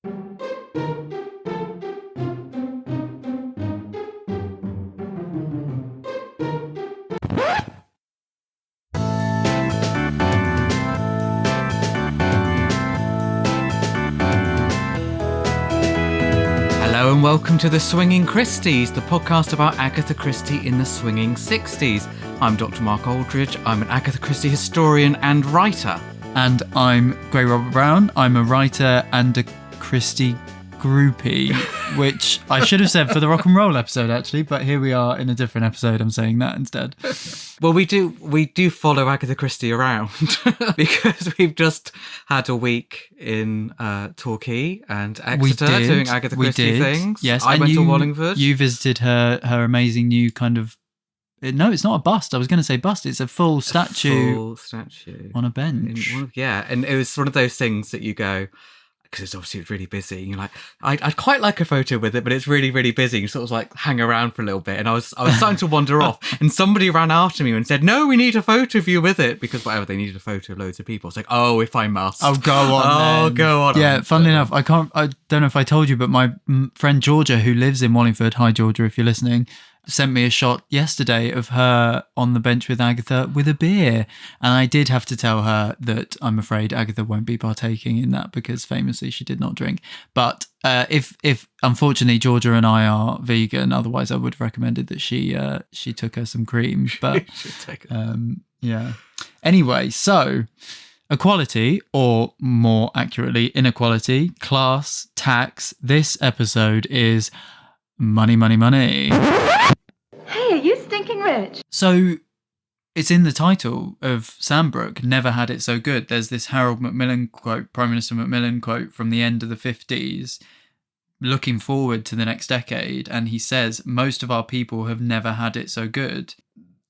Hello and welcome to the Swinging Christies, the podcast about Agatha Christie in the swinging 60s. I'm Dr. Mark Aldridge. I'm an Agatha Christie historian and writer. And I'm Grey Robert Brown. I'm a writer and a Christie groupie, which I should have said for the rock and roll episode, actually, but here we are in a different episode. I'm saying that instead. Well, we do follow Agatha Christie around because we've just had a week in Torquay and Exeter doing Agatha Christie things. Yes, I went to Wallingford. You visited her amazing new kind of... No, it's not a bust. I was going to say bust. It's a full statue on a bench. Yeah, and it was one of those things that you go... because it's obviously really busy. You're like, I'd quite like a photo with it, but it's really, really busy. You sort of like hang around for a little bit. And I was starting to wander off. And somebody ran after me and said, no, we need a photo of you with it. Because whatever, they needed a photo of loads of people. It's like, oh, if I must. Oh, go on then. Go on. Yeah, funnily enough, I don't know if I told you, but my friend Georgia, who lives in Wallingford, hi Georgia, if you're listening, sent me a shot yesterday of her on the bench with Agatha with a beer. And I did have to tell her that I'm afraid Agatha won't be partaking in that because famously she did not drink. But if unfortunately Georgia and I are vegan, otherwise I would have recommended that she took her some cream. But yeah. Anyway, so equality, or more accurately, inequality, class, tax. This episode is money, money, money. Hey, are you stinking rich? So it's in the title of Sandbrook, Never Had It So Good. There's this Harold Macmillan quote, Prime Minister Macmillan quote from the end of the 50s, looking forward to the next decade. And he says, most of our people have never had it so good.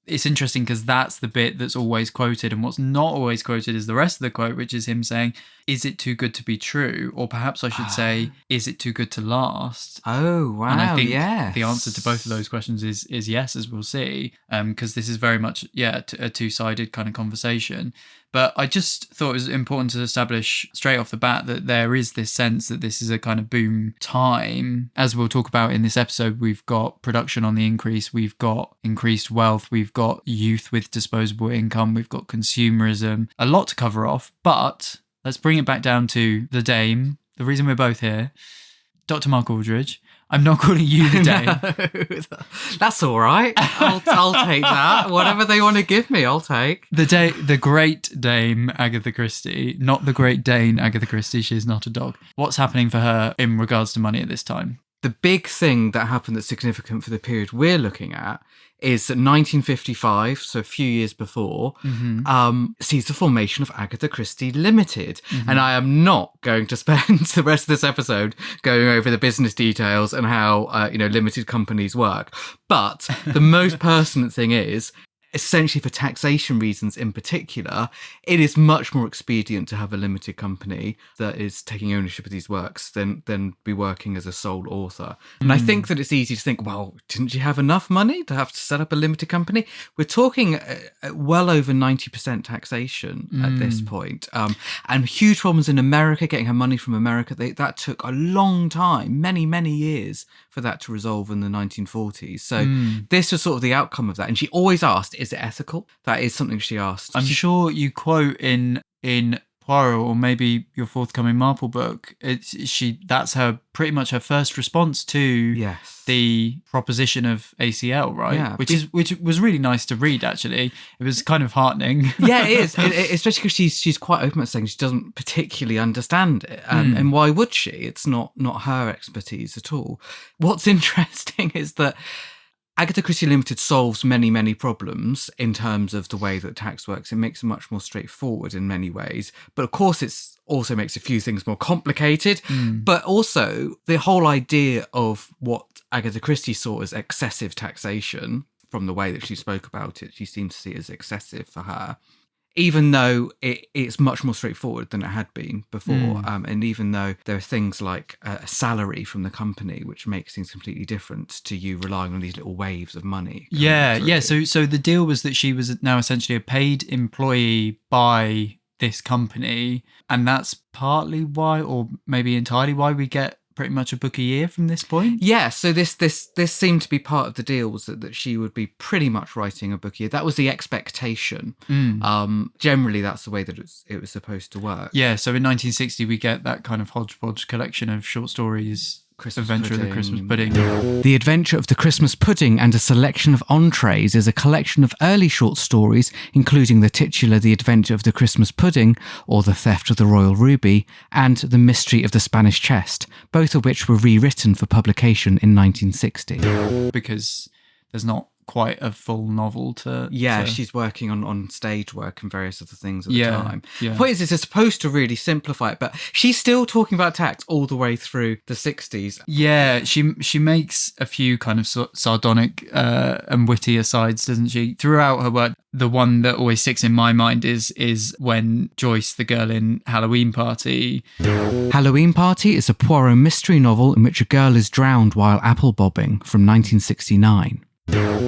It's interesting because that's the bit that's always quoted, and what's not always quoted is the rest of the quote, which is him saying, is it too good to be true? Or perhaps I should say, is it too good to last? Oh, wow. And I think yes. the answer to both of those questions is yes, as we'll see, because this is very much, a two-sided kind of conversation. But I just thought it was important to establish straight off the bat that there is this sense that this is a kind of boom time. As we'll talk about in this episode, we've got production on the increase, we've got increased wealth, we've got youth with disposable income, we've got consumerism, a lot to cover off. But let's bring it back down to the dame, the reason we're both here, Dr. Mark Aldridge. I'm not calling you the dame. No, that's all right. I'll take that. Whatever they want to give me, I'll take. The great Dame Agatha Christie, not the great Dane Agatha Christie. She is not a dog. What's happening for her in regards to money at this time? The big thing that happened that's significant for the period we're looking at is that 1955, so a few years before, sees the formation of Agatha Christie Limited. Mm-hmm. And I am not going to spend the rest of this episode going over the business details and how limited companies work. But the most pertinent thing is, essentially for taxation reasons in particular, it is much more expedient to have a limited company that is taking ownership of these works than be working as a sole author. And I think that it's easy to think, well, didn't you have enough money to have to set up a limited company? We're talking well over 90% taxation at this point. And huge problems in America, getting her money from America. That took a long time, many, many years for that to resolve in the 1940s. So this was sort of the outcome of that. And she always asked, is it ethical? That is something she asked. I'm sure you quote in Poirot, or maybe your forthcoming Marple book, that's her pretty much her first response to the proposition of ACL, right? Yeah, which was really nice to read. Actually, it was kind of heartening. Yeah, it is, especially because she's quite open about saying she doesn't particularly understand it, and why would she? It's not her expertise at all. What's interesting is that Agatha Christie Limited solves many, many problems in terms of the way that tax works. It makes it much more straightforward in many ways. But of course, it also makes a few things more complicated. But also, the whole idea of what Agatha Christie saw as excessive taxation, from the way that she spoke about it, she seemed to see it as excessive for her. Even though it's much more straightforward than it had been before. And even though there are things like a salary from the company, which makes things completely different to you relying on these little waves of money. Yeah. So the deal was that she was now essentially a paid employee by this company. And that's partly why, or maybe entirely why, we get pretty much a book a year from this point. Yeah, so this seemed to be part of the deal, was that she would be pretty much writing a book a year. That was the expectation. Generally, that's the way that it was supposed to work. Yeah, so in 1960, we get that kind of hodgepodge collection of short stories. Adventure of the Christmas Pudding. The Adventure of the Christmas Pudding and a Selection of Entrees is a collection of early short stories, including the titular The Adventure of the Christmas Pudding, or The Theft of the Royal Ruby, and The Mystery of the Spanish Chest, both of which were rewritten for publication in 1960. Because there's not quite a full novel to... she's working on stage work and various other things at the time. Yeah. The point is, it's supposed to really simplify it, but she's still talking about tax all the way through the 60s. Yeah, she makes a few kind of sardonic and witty asides, doesn't she? Throughout her work, the one that always sticks in my mind is when Joyce, the girl in Halloween Party... Halloween Party is a Poirot mystery novel in which a girl is drowned while apple bobbing, from 1969.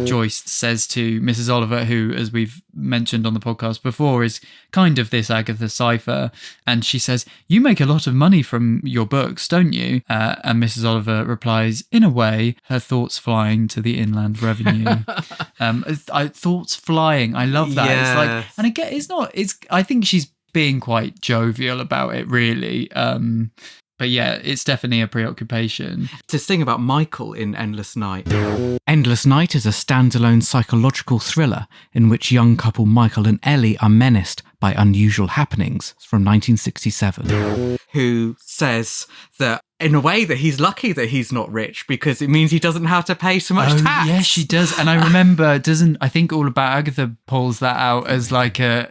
Joyce says to Mrs. Oliver, who, as we've mentioned on the podcast before, is kind of this Agatha cipher, and she says, "You make a lot of money from your books, don't you?" And Mrs. Oliver replies, "In a way," her thoughts flying to the Inland Revenue. Thoughts flying, I love that. Yeah. It's like, and again, I think she's being quite jovial about it, really. But yeah, it's definitely a preoccupation. This thing about Michael in Endless Night. Endless Night is a standalone psychological thriller in which young couple Michael and Ellie are menaced by unusual happenings, from 1967. Who says that, in a way, that he's lucky that he's not rich because it means he doesn't have to pay so much tax. Yeah, she does. And I remember, I think All About Agatha pulls that out as like a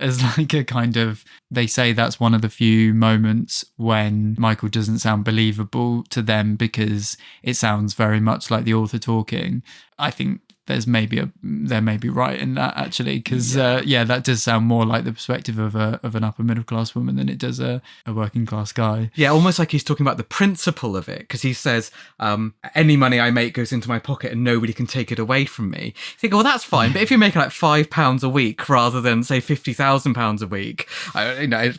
kind of, they say that's one of the few moments when Michael doesn't sound believable to them because it sounds very much like the author talking. I think they may be right in that, actually, because that does sound more like the perspective of an upper middle class woman than it does a working class guy. Yeah, almost like he's talking about the principle of it, because he says, any money I make goes into my pocket and nobody can take it away from me. You think, well, that's fine, but if you're making like £5 a week rather than, say, £50,000 a week,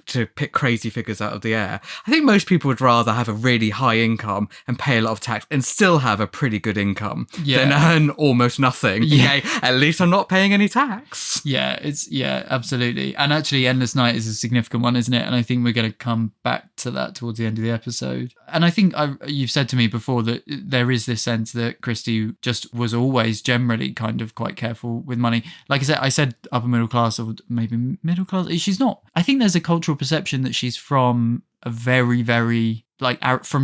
to pick crazy figures out of the air, I think most people would rather have a really high income and pay a lot of tax and still have a pretty good income than earn almost nothing. Yeah. Okay, at least I'm not paying any tax. Yeah, absolutely. And actually, Endless Night is a significant one, isn't it? And I think we're going to come back to that towards the end of the episode. And I think you've said to me before that there is this sense that Christie just was always generally kind of quite careful with money. Like I said upper middle class, or maybe middle class. She's not. I think there's a cultural perception that she's from a very, very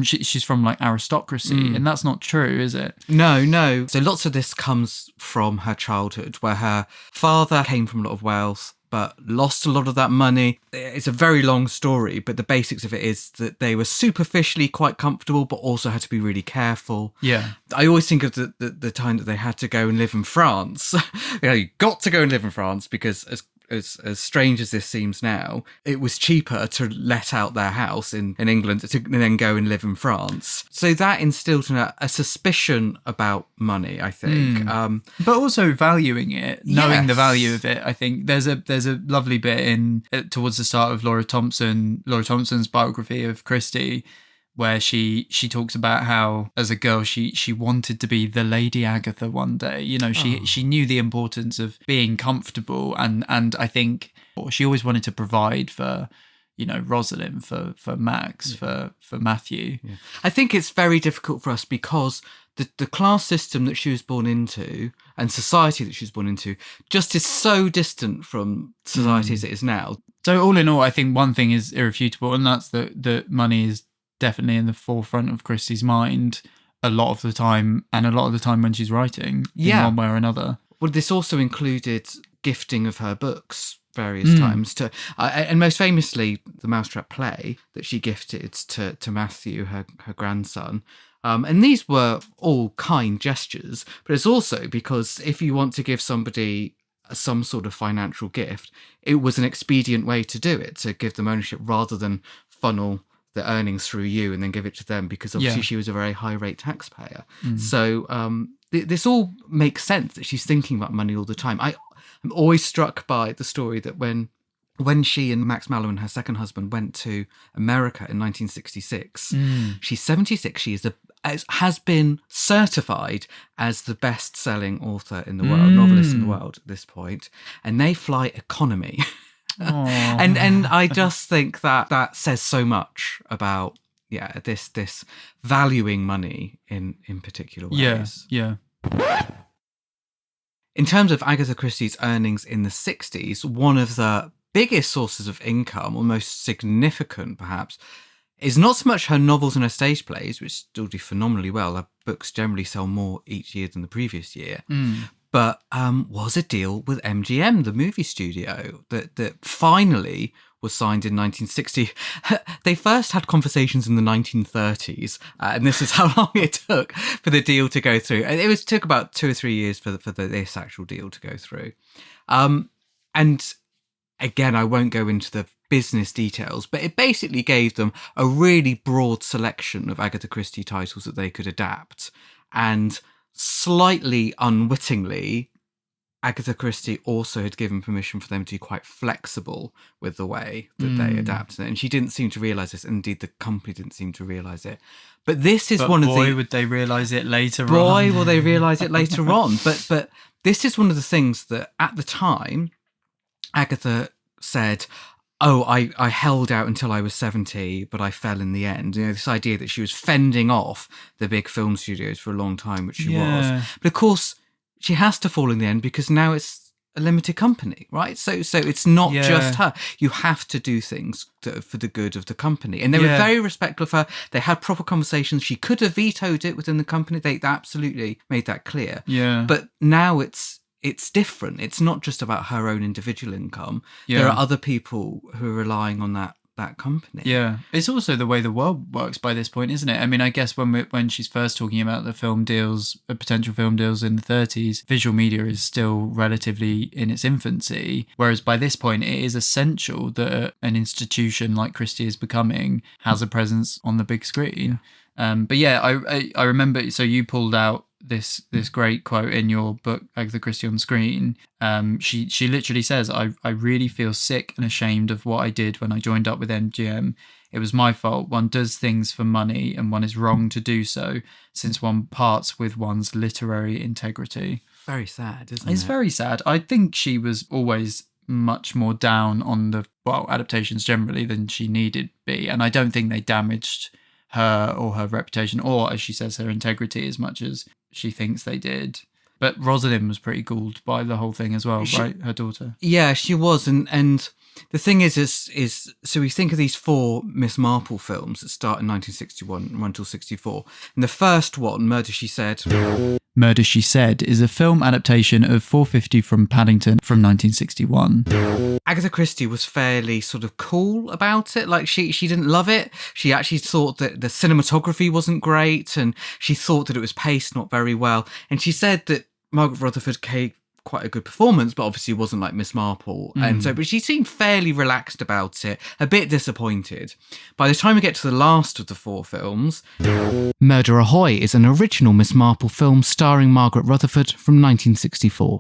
she's from like aristocracy, and that's not true, is it? No. So lots of this comes from her childhood, where her father came from a lot of wealth but lost a lot of that money. It's a very long story, but the basics of it is that they were superficially quite comfortable, but also had to be really careful. Yeah. I always think of the time that they had to go and live in France. You got to go and live in France because as strange as this seems now, it was cheaper to let out their house in England to then go and live in France. So that instilled in her a suspicion about money, I think. But also valuing it, knowing the value of it. I think there's a lovely bit in towards the start of Laura Thompson's biography of Christie, where she talks about how as a girl she wanted to be the Lady Agatha one day. She knew the importance of being comfortable, and I think she always wanted to provide for Rosalind, for Max, for Matthew. Yeah. I think it's very difficult for us because the class system that she was born into and society that she was born into just is so distant from society as it is now. So all in all, I think one thing is irrefutable, and that's that money is definitely in the forefront of Christie's mind a lot of the time, and a lot of the time when she's writing in one way or another. Well, this also included gifting of her books various times to, and most famously, the Mousetrap play that she gifted to Matthew, her grandson. And these were all kind gestures, but it's also because if you want to give somebody some sort of financial gift, it was an expedient way to do it, to give them ownership rather than funnel the earnings through you and then give it to them, because obviously she was a very high rate taxpayer. So this all makes sense that she's thinking about money all the time. I'm always struck by the story that when when she and Max Mallowan, her second husband, went to America in 1966, she's 76. She has been certified as the best-selling author in the world, novelist in the world at this point, and they fly economy. and I just think that says so much about this valuing money in particular ways. Yeah. In terms of Agatha Christie's earnings in the 60s, one of the biggest sources of income, or most significant perhaps, is not so much her novels and her stage plays, which still do phenomenally well. Her books generally sell more each year than the previous year. But was a deal with MGM, the movie studio, that finally was signed in 1960. They first had conversations in the 1930s, and this is how long it took for the deal to go through. It took about 2 or 3 years for this actual deal to go through. And again, I won't go into the business details, but it basically gave them a really broad selection of Agatha Christie titles that they could adapt. And slightly unwittingly, Agatha Christie also had given permission for them to be quite flexible with the way that they adapted it. And she didn't seem to realise this. Indeed, the company didn't seem to realise it. But this is one of the... Boy, would they realise it later on. Boy, will they realise it later on. But this is one of the things that, at the time, Agatha said, I held out until I was 70, but I fell in the end. You know, this idea that she was fending off the big film studios for a long time, which she was. But of course, she has to fall in the end because now it's a limited company, right? So it's not just her. You have to do things for the good of the company. And they were very respectful of her. They had proper conversations. She could have vetoed it within the company. They absolutely made that clear. Yeah. But now it's different. It's not just about her own individual income. There are other people who are relying on that company. Yeah. It's also the way the world works by this point, isn't it? I mean, I guess when she's first talking about the film deals, potential film deals in the 30s, visual media is still relatively in its infancy. Whereas by this point, it is essential that an institution like Christie is becoming has a presence on the big screen. But yeah, I remember, so you pulled out this great quote in your book, Agatha Christie on Screen. She literally says, I really feel sick and ashamed of what I did when I joined up with MGM. It was my fault. One does things for money and one is wrong to do so since one parts with one's literary integrity. Very sad, isn't it? It's very sad. I think she was always much more down on the adaptations generally than she needed be, and I don't think they damaged her or her reputation, or as she says, her integrity as much as she thinks they did. But Rosalind was pretty ghouled by the whole thing as well, right? Her daughter. Yeah, she was. And the thing is so we think of these 4 Miss Marple films that start in 1961 and run till 64. And the first one, Murder, She Said, is a film adaptation of 450 from Paddington from 1961. Agatha Christie was fairly sort of cool about it. Like she didn't love it. She actually thought that the cinematography wasn't great, and she thought that it was paced not very well. And she said that Margaret Rutherford gave quite a good performance, but obviously wasn't like Miss Marple. And so, but she seemed fairly relaxed about it, a bit disappointed. By the time we get to the last of the 4 films, Murder Ahoy is an original Miss Marple film starring Margaret Rutherford from 1964.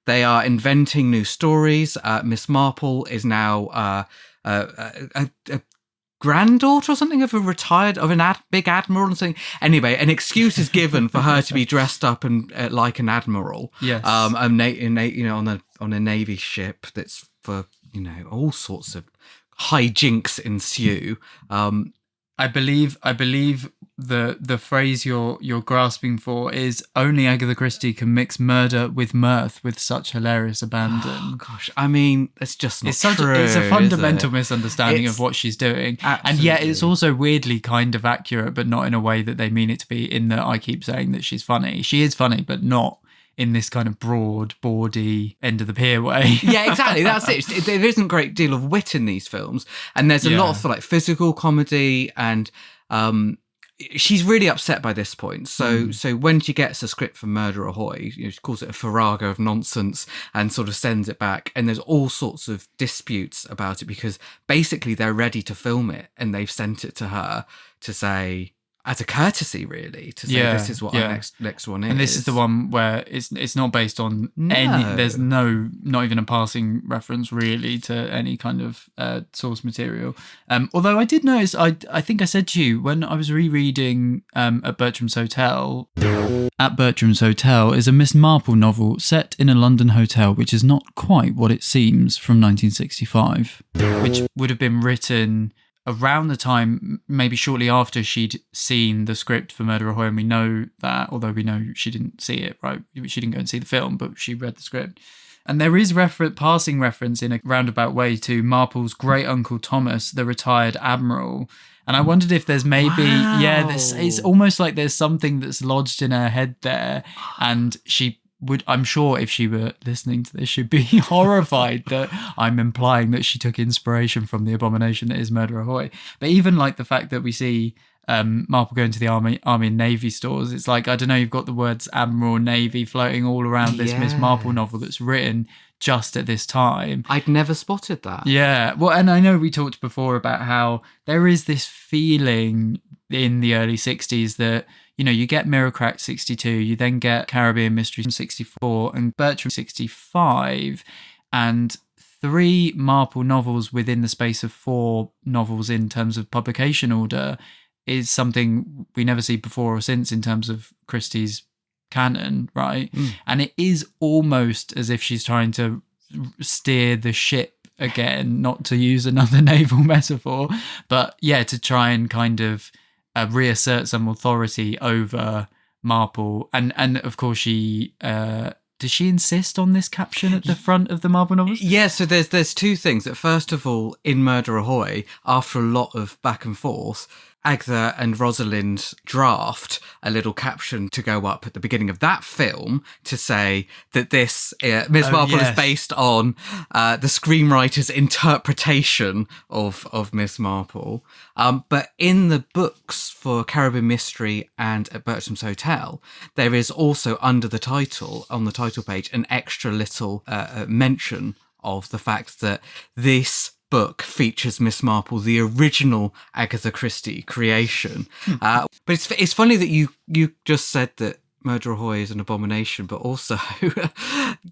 They are inventing new stories. Miss Marple is now a granddaughter or something of a big admiral or something. Anyway, an excuse is given for her to be dressed up and like an admiral. Yes. On a navy ship that's for all sorts of hijinks ensue. I believe the phrase you're grasping for is only Agatha Christie can mix murder with mirth with such hilarious abandon. Oh gosh, I mean, it's just not true. It's a fundamental misunderstanding of what she's doing, and yet it's also weirdly kind of accurate, but not in a way that they mean it to be. In that I keep saying that she's funny. She is funny, but not in this kind of broad, bawdy, end of the pier way. Yeah, exactly. That's it. There isn't a great deal of wit in these films, and there's a lot of like physical comedy, and she's really upset by this point. So when she gets a script for Murder Ahoy, she calls it a farrago of nonsense and sort of sends it back. And there's all sorts of disputes about it because basically they're ready to film it and they've sent it to her to say, as a courtesy, really, to say this is what our next one is. And this is the one where it's not based on No. there's not even a passing reference really to any kind of source material. Although I did notice, I think I said to you when I was rereading at Bertram's Hotel. At Bertram's Hotel is a Miss Marple novel set in a London hotel, which is not quite what it seems, from 1965, which would have been written around the time, maybe shortly after she'd seen the script for Murder Ahoy, and we know that, although we know she didn't see it, right? She didn't go and see the film, but she read the script. And there is passing reference in a roundabout way to Marple's great uncle Thomas, the retired admiral. And I wondered if there's maybe, it's almost like there's something that's lodged in her head there, and she would, I'm sure if she were listening to this, she'd be horrified that I'm implying that she took inspiration from the abomination that is Murder Ahoy. But even like the fact that we see Marple going to the army and navy stores, it's like, I don't know, you've got the words Admiral, Navy floating all around this Miss Marple novel that's written just at this time. I'd never spotted that. Yeah. Well, and I know we talked before about how there is this feeling in the early 60s that, you know, you get Mirror Crack 62, you then get Caribbean Mystery 64 and Bertram 65, and 3 Marple novels within the space of 4 novels in terms of publication order is something we never see before or since in terms of Christie's canon, right? And it is almost as if she's trying to steer the ship again, not to use another naval metaphor, but to try and kind of reassert some authority over Marple. And of course she does she insist on this caption at the front of the Marple novels? Yeah, so there's 2 things. That first of all, in Murder Ahoy, after a lot of back and forth, Agatha and Rosalind draft a little caption to go up at the beginning of that film to say that this Miss Marple is based on the screenwriter's interpretation of Miss Marple. But in the books for Caribbean Mystery and at Bertram's Hotel, there is also under the title, on the title page, an extra little mention of the fact that this book features Miss Marple, the original Agatha Christie creation. But it's funny that you just said that Murder Ahoy is an abomination, but also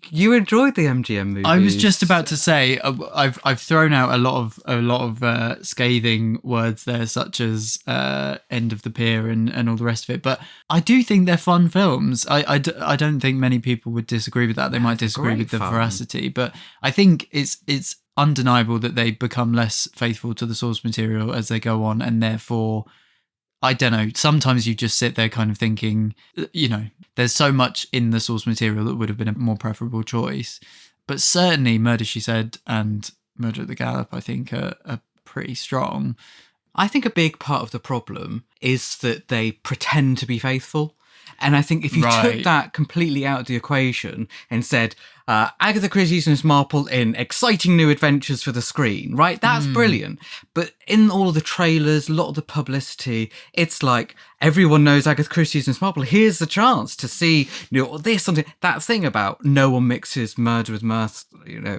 you enjoyed the MGM movies. I was just about to say I've thrown out a lot of scathing words there, such as End of the Pier and all the rest of it. But I do think they're fun films. I don't think many people would disagree with that. They might disagree with the veracity, but I think it's undeniable that they become less faithful to the source material as they go on, and therefore, I don't know, sometimes you just sit there kind of thinking, you know, there's so much in the source material that would have been a more preferable choice. But certainly Murder, She Said and Murder at the Gallop, I think, are pretty strong. I think a big part of the problem is that they pretend to be faithful. And I think if you took that completely out of the equation and said, Agatha Christie's Miss Marple in exciting new adventures for the screen, right? That's brilliant. But in all of the trailers, a lot of the publicity, it's like, everyone knows Agatha Christie's Miss Marple. Here's the chance to see, you know, this, something, that thing about no one mixes murder with mirth, you know,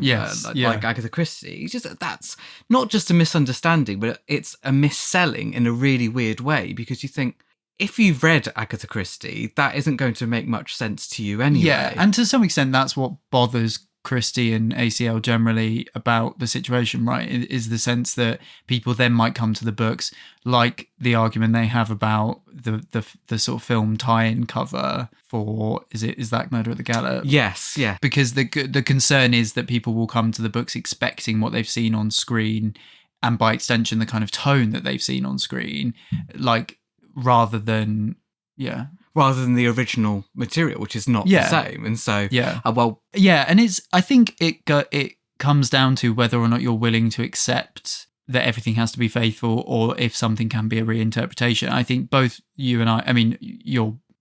like Agatha Christie. It's just, that's not just a misunderstanding, but it's a misselling in a really weird way, because you think, if you've read Agatha Christie, that isn't going to make much sense to you anyway. Yeah, and to some extent, that's what bothers Christie and ACL generally about the situation, right? Is the sense that people then might come to the books, like the argument they have about the sort of film tie-in cover for is that Murder at the Gallop? Yes, yeah. Because the concern is that people will come to the books expecting what they've seen on screen, and by extension, the kind of tone that they've seen on screen, like, rather than the original material, which is not the same. And so and I think it comes down to whether or not you're willing to accept that everything has to be faithful, or if something can be a reinterpretation. I think both you and I mean,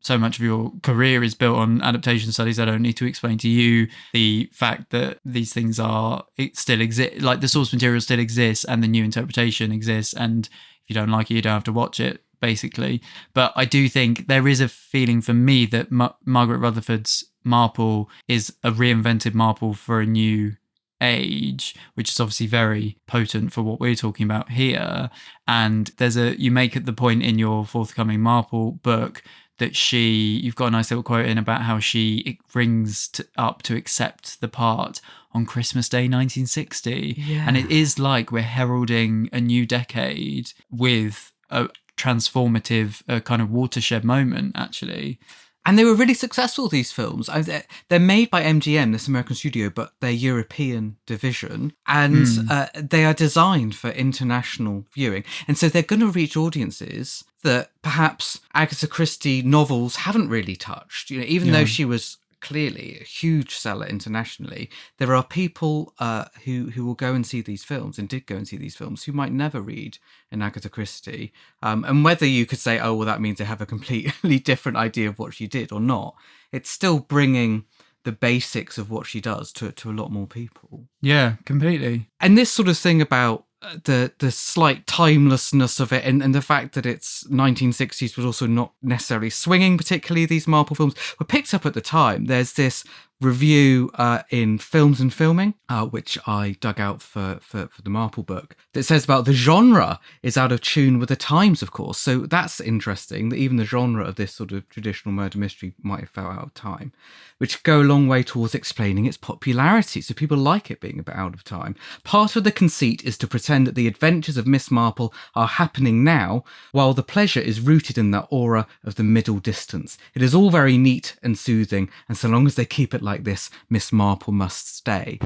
so much of your career is built on adaptation studies. I don't need to explain to you the fact that these things still exist, like the source material still exists and the new interpretation exists, and if you don't like it, you don't have to watch it, basically. But I do think there is a feeling for me that Margaret Rutherford's Marple is a reinvented Marple for a new age, which is obviously very potent for what we're talking about here. And you make at the point in your forthcoming Marple book that you've got a nice little quote in about how she rings up to accept the part on Christmas Day 1960. Yeah. And it is like we're heralding a new decade with a transformative kind of watershed moment, actually. And they were really successful, these films. They're made by MGM, this American studio, but they're European division. And they are designed for international viewing. And so they're going to reach audiences that perhaps Agatha Christie novels haven't really touched. Even though she was clearly a huge seller internationally, there are people who will go and see these films, and did go and see these films, who might never read an Agatha Christie. And whether you could say, oh, well, that means they have a completely different idea of what she did or not, it's still bringing the basics of what she does to a lot more people. Yeah, completely. And this sort of thing about the slight timelessness of it, and the fact that it's 1960s but also not necessarily swinging, particularly these Marple films, were picked up at the time. There's this review in Films and Filming, which I dug out for the Marple book, that says about the genre is out of tune with the times, of course. So that's interesting, that even the genre of this sort of traditional murder mystery might have fell out of time, which go a long way towards explaining its popularity. So people like it being a bit out of time. Part of the conceit is to pretend that the adventures of Miss Marple are happening now, while the pleasure is rooted in the aura of the middle distance. It is all very neat and soothing, and so long as they keep it like this, Miss Marple must stay.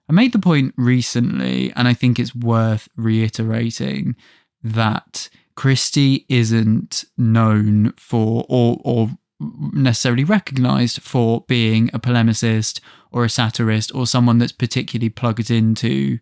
I made the point recently, and I think it's worth reiterating, that Christie isn't known for or necessarily recognised for being a polemicist or a satirist or someone that's particularly plugged into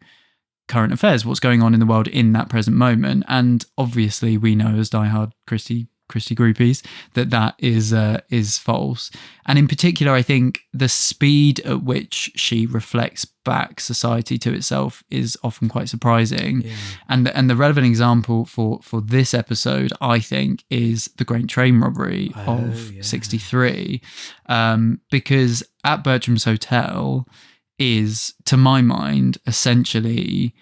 current affairs, what's going on in the world in that present moment. And obviously we know as diehard Christie groupies that is false. And in particular, I think the speed at which she reflects back society to itself is often quite surprising. Yeah. And the relevant example for this episode, I think, is the Great Train Robbery of 63, because at Bertram's Hotel is, to my mind, essentially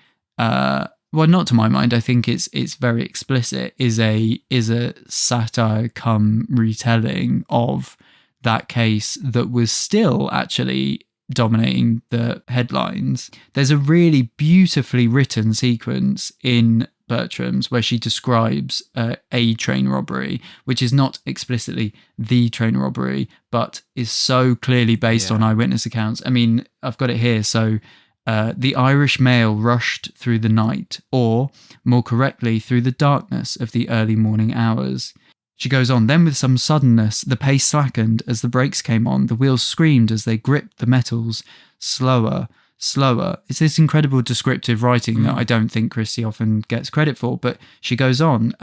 well, not to my mind, I think it's very explicit, is a satire come retelling of that case that was still actually dominating the headlines. There's a really beautifully written sequence in Bertram's where she describes a train robbery, which is not explicitly the train robbery, but is so clearly based on eyewitness accounts. I mean, I've got it here, so the Irish mail rushed through the night, or, more correctly, through the darkness of the early morning hours. She goes on, then with some suddenness, the pace slackened as the brakes came on, the wheels screamed as they gripped the metals. Slower, slower. It's this incredible descriptive writing that I don't think Christie often gets credit for, but she goes on.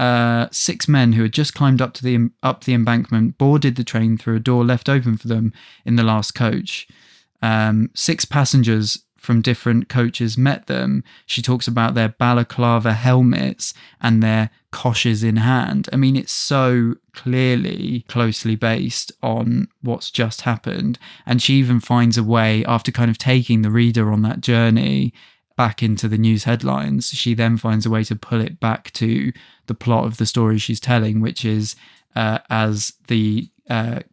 6 men who had just climbed up the embankment boarded the train through a door left open for them in the last coach. 6 passengers from different coaches met them. She talks about their balaclava helmets and their coches in hand. I mean, it's so clearly closely based on what's just happened. And she even finds a way, after kind of taking the reader on that journey back into the news headlines, she then finds a way to pull it back to the plot of the story she's telling, which is as the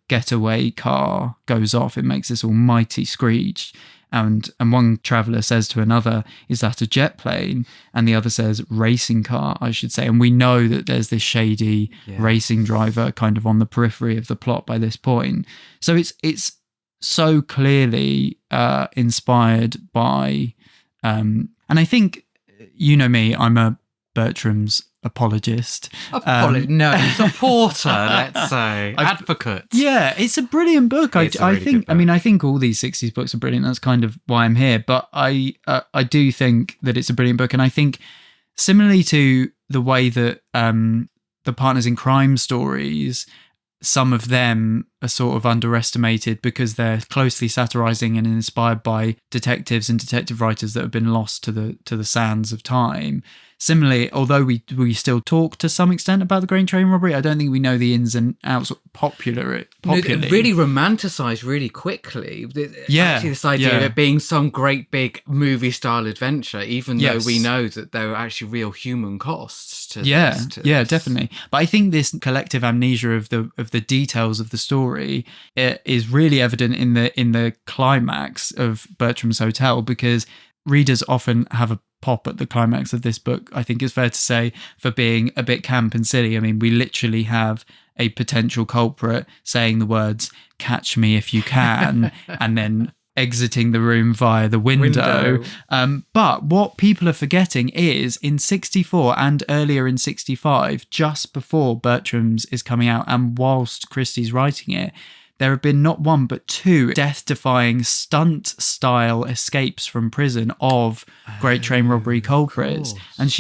getaway car goes off, it makes this almighty screech. And one traveller says to another, is that a jet plane? And the other says, racing car, I should say. And we know that there's this shady racing driver kind of on the periphery of the plot by this point. So it's so clearly inspired by... and I think, you know me, I'm a Bertram's apologist. No, supporter, let's say. Advocate. Yeah, it's a brilliant book. I think. Book. I think all these 60s books are brilliant. That's kind of why I'm here. But I do think that it's a brilliant book. And I think similarly to the way that the partners in crime stories, some of them are sort of underestimated because they're closely satirizing and inspired by detectives and detective writers that have been lost to the sands of time. Similarly, although we still talk to some extent about the grain train robbery, I don't think we know the ins and outs popularly. Really romanticized really quickly. Actually, this idea of it being some great big movie style adventure, even though we know that there are actually real human costs to this. Definitely. But I think this collective amnesia of the details of the story is really evident in the climax of Bertram's Hotel, because readers often have a pop at the climax of this book, I think it's fair to say, for being a bit camp and silly. I mean, we literally have a potential culprit saying the words, "Catch me if you can," and then exiting the room via the window. But what people are forgetting is in 64 and earlier in 65, just before Bertram's is coming out and whilst Christie's writing it, there have been not one but two death-defying stunt-style escapes from prison of Great Train Robbery culprits. And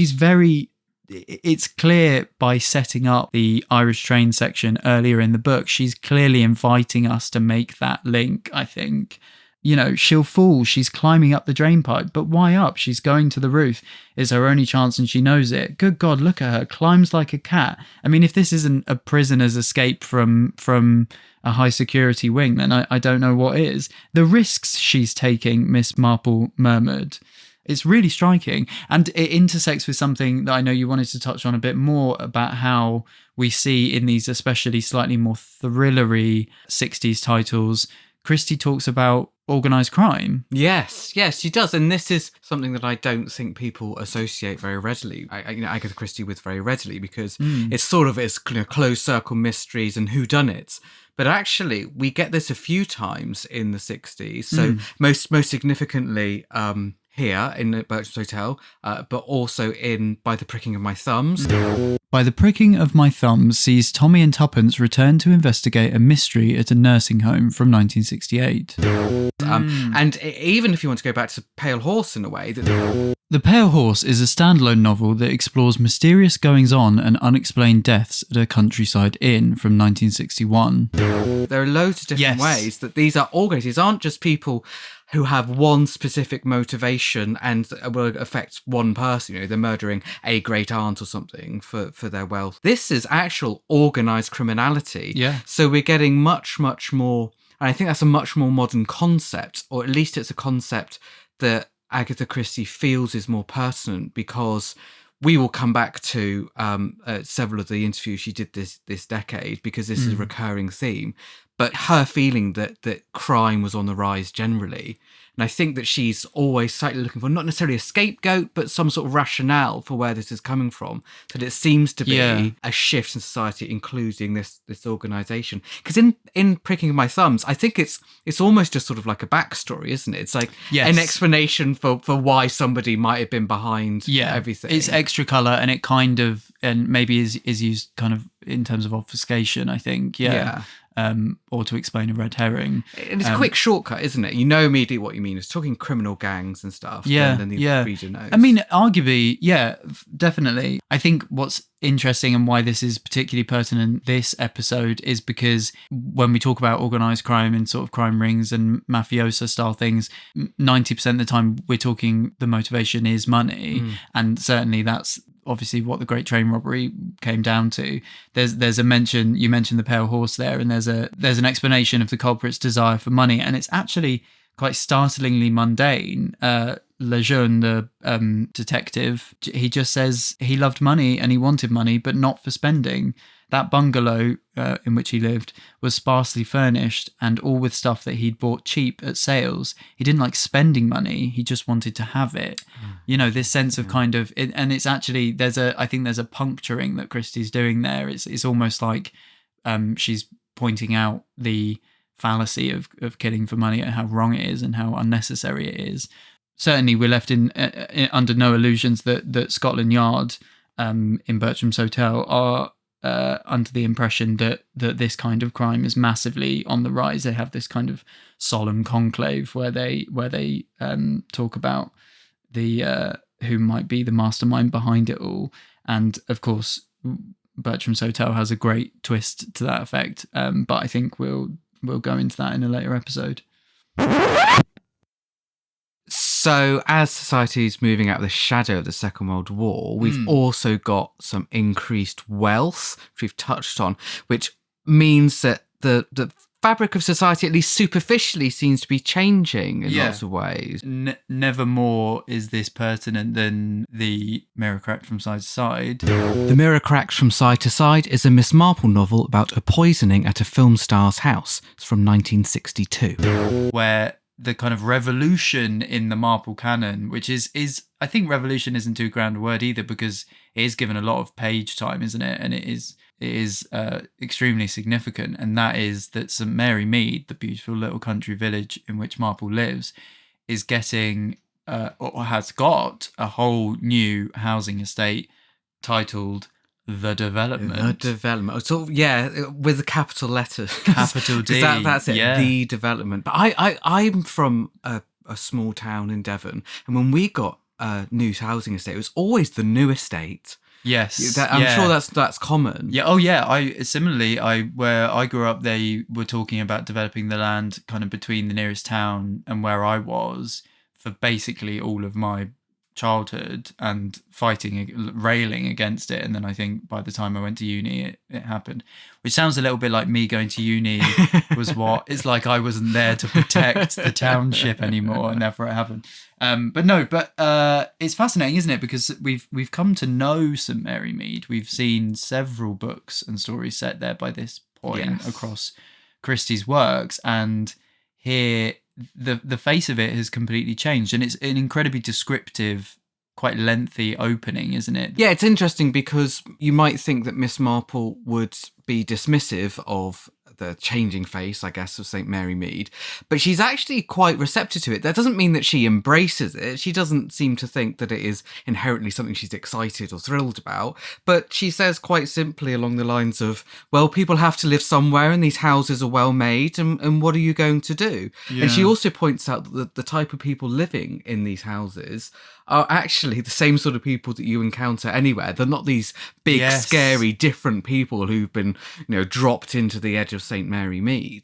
it's clear by setting up the Irish train section earlier in the book, she's clearly inviting us to make that link, I think. You know, she'll fall. She's climbing up the drain pipe. But why up? She's going to the roof. It's her only chance and she knows it. Good God, look at her. Climbs like a cat. I mean, if this isn't a prisoner's escape from a high security wing, then I don't know what is. The risks she's taking, Miss Marple murmured. It's really striking. And it intersects with something that I know you wanted to touch on a bit more about how we see in these especially slightly more thrillery 60s titles, Christie talks about organised crime. Yes, she does. And this is something that I don't think people associate very readily, Agatha Christie with very readily, because it's sort of its closed circle mysteries and whodunits. But actually, we get this a few times in the 60s. So most significantly here in Bertram's Hotel, but also in By the Pricking of My Thumbs. By the Pricking of My Thumbs sees Tommy and Tuppence return to investigate a mystery at a nursing home from 1968. And even if you want to go back to Pale Horse in a way... The Pale Horse is a standalone novel that explores mysterious goings-on and unexplained deaths at a countryside inn from 1961. There are loads of different ways that these are organised. These aren't just people who have one specific motivation and will affect one person. You know, they're murdering a great aunt or something for their wealth. This is actual organised criminality. Yeah. So we're getting much, much more... And I think that's a much more modern concept, or at least it's a concept that Agatha Christie feels is more pertinent, because we will come back to several of the interviews she did this decade, because this is a recurring theme. But her feeling that crime was on the rise generally. And I think that she's always slightly looking for not necessarily a scapegoat, but some sort of rationale for where this is coming from. That it seems to be a shift in society, including this organisation. Because in Pricking of My Thumbs, I think it's almost just sort of like a backstory, isn't it? It's like an explanation for why somebody might have been behind everything. It's extra colour, and it kind of, and maybe is used kind of in terms of obfuscation, I think. Or to explain a red herring. And it's a quick shortcut, isn't it? You know immediately what you mean. It's talking criminal gangs and stuff. Then the reader knows. I mean, arguably, definitely. I think what's interesting and why this is particularly pertinent this episode is because when we talk about organised crime and sort of crime rings and mafiosa style things, 90% of the time we're talking the motivation is money. And certainly that's obviously what the Great Train Robbery came down to. There's a mention, you mentioned the Pale Horse there, and there's an explanation of the culprit's desire for money, and it's actually quite startlingly mundane. Lejeune, the detective, he just says he loved money and he wanted money, but not for spending. That bungalow in which he lived was sparsely furnished and all with stuff that he'd bought cheap at sales. He didn't like spending money. He just wanted to have it. You know, this sense of kind of, and it's actually, I think there's a puncturing that Christie's doing there. It's almost like she's pointing out the fallacy of killing for money and how wrong it is and how unnecessary it is. Certainly we're left in under no illusions that Scotland Yard in Bertram's Hotel are under the impression that this kind of crime is massively on the rise. They have this kind of solemn conclave where they talk about the who might be the mastermind behind it all. And of course, Bertram's Hotel has a great twist to that effect. But I think we'll go into that in a later episode. So as society is moving out of the shadow of the Second World War, we've also got some increased wealth, which we've touched on, which means that the fabric of society, at least superficially, seems to be changing in lots of ways. Never more is this pertinent than the Mirror Cracked from Side to Side. The Mirror Cracks from Side to Side is a Miss Marple novel about a poisoning at a film star's house. It's from 1962. Where the kind of revolution in the Marple canon, which is I think revolution isn't too grand a word either, because it is given a lot of page time, isn't it? And it is extremely significant, and that is that St Mary Mead, the beautiful little country village in which Marple lives, is getting or has got a whole new housing estate titled The Development. The Development. So with a capital letter. Capital D. That's it. Yeah. The Development. But I'm from a small town in Devon, and when we got a new housing estate, it was always the new estate. Yes, I'm sure that's common. Yeah. Oh, yeah. Where I grew up, they were talking about developing the land kind of between the nearest town and where I was for basically all of my childhood, and railing against it. And then I think by the time I went to uni, it happened, which sounds a little bit like me going to uni was what it's like. I wasn't there to protect the township anymore, and therefore it happened. But it's fascinating, isn't it? Because we've come to know St Mary Mead. We've seen several books and stories set there by this point across Christie's works, and here the face of it has completely changed, and it's an incredibly descriptive, quite lengthy opening, isn't it? Yeah, it's interesting because you might think that Miss Marple would be dismissive of the changing face, I guess, of St Mary Mead, but she's actually quite receptive to it. That doesn't mean that she embraces it. She doesn't seem to think that it is inherently something she's excited or thrilled about, but she says quite simply along the lines of, well, people have to live somewhere and these houses are well made, and what are you going to do? Yeah. And she also points out that the type of people living in these houses are actually the same sort of people that you encounter anywhere. They're not these big, scary, different people who've been, dropped into the edge of St Mary Mead.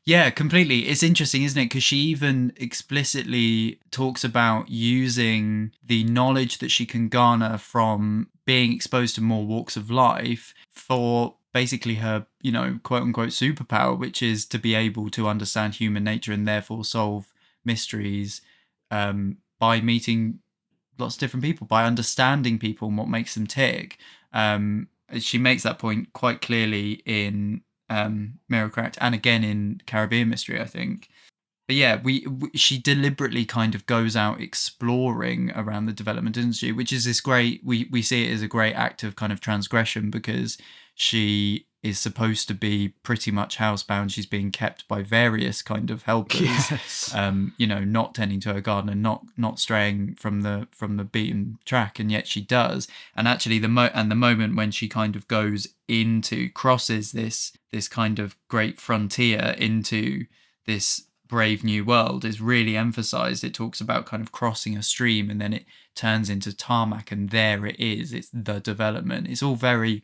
Yeah, completely. It's interesting, isn't it? Because she even explicitly talks about using the knowledge that she can garner from being exposed to more walks of life for basically her, quote unquote superpower, which is to be able to understand human nature and therefore solve mysteries by meeting lots of different people, by understanding people and what makes them tick. She makes that point quite clearly in Mirror Cracked, and again in Caribbean Mystery, I think. But yeah, she deliberately kind of goes out exploring around the development industry, which is this great, we see it as a great act of kind of transgression, because she is supposed to be pretty much housebound. She's being kept by various kind of helpers, not tending to her garden and not straying from the beaten track, and yet she does. And actually, the moment when she kind of crosses this kind of great frontier into this brave new world is really emphasized. It talks about kind of crossing a stream, and then it turns into tarmac, and there it is. It's the development. It's all very.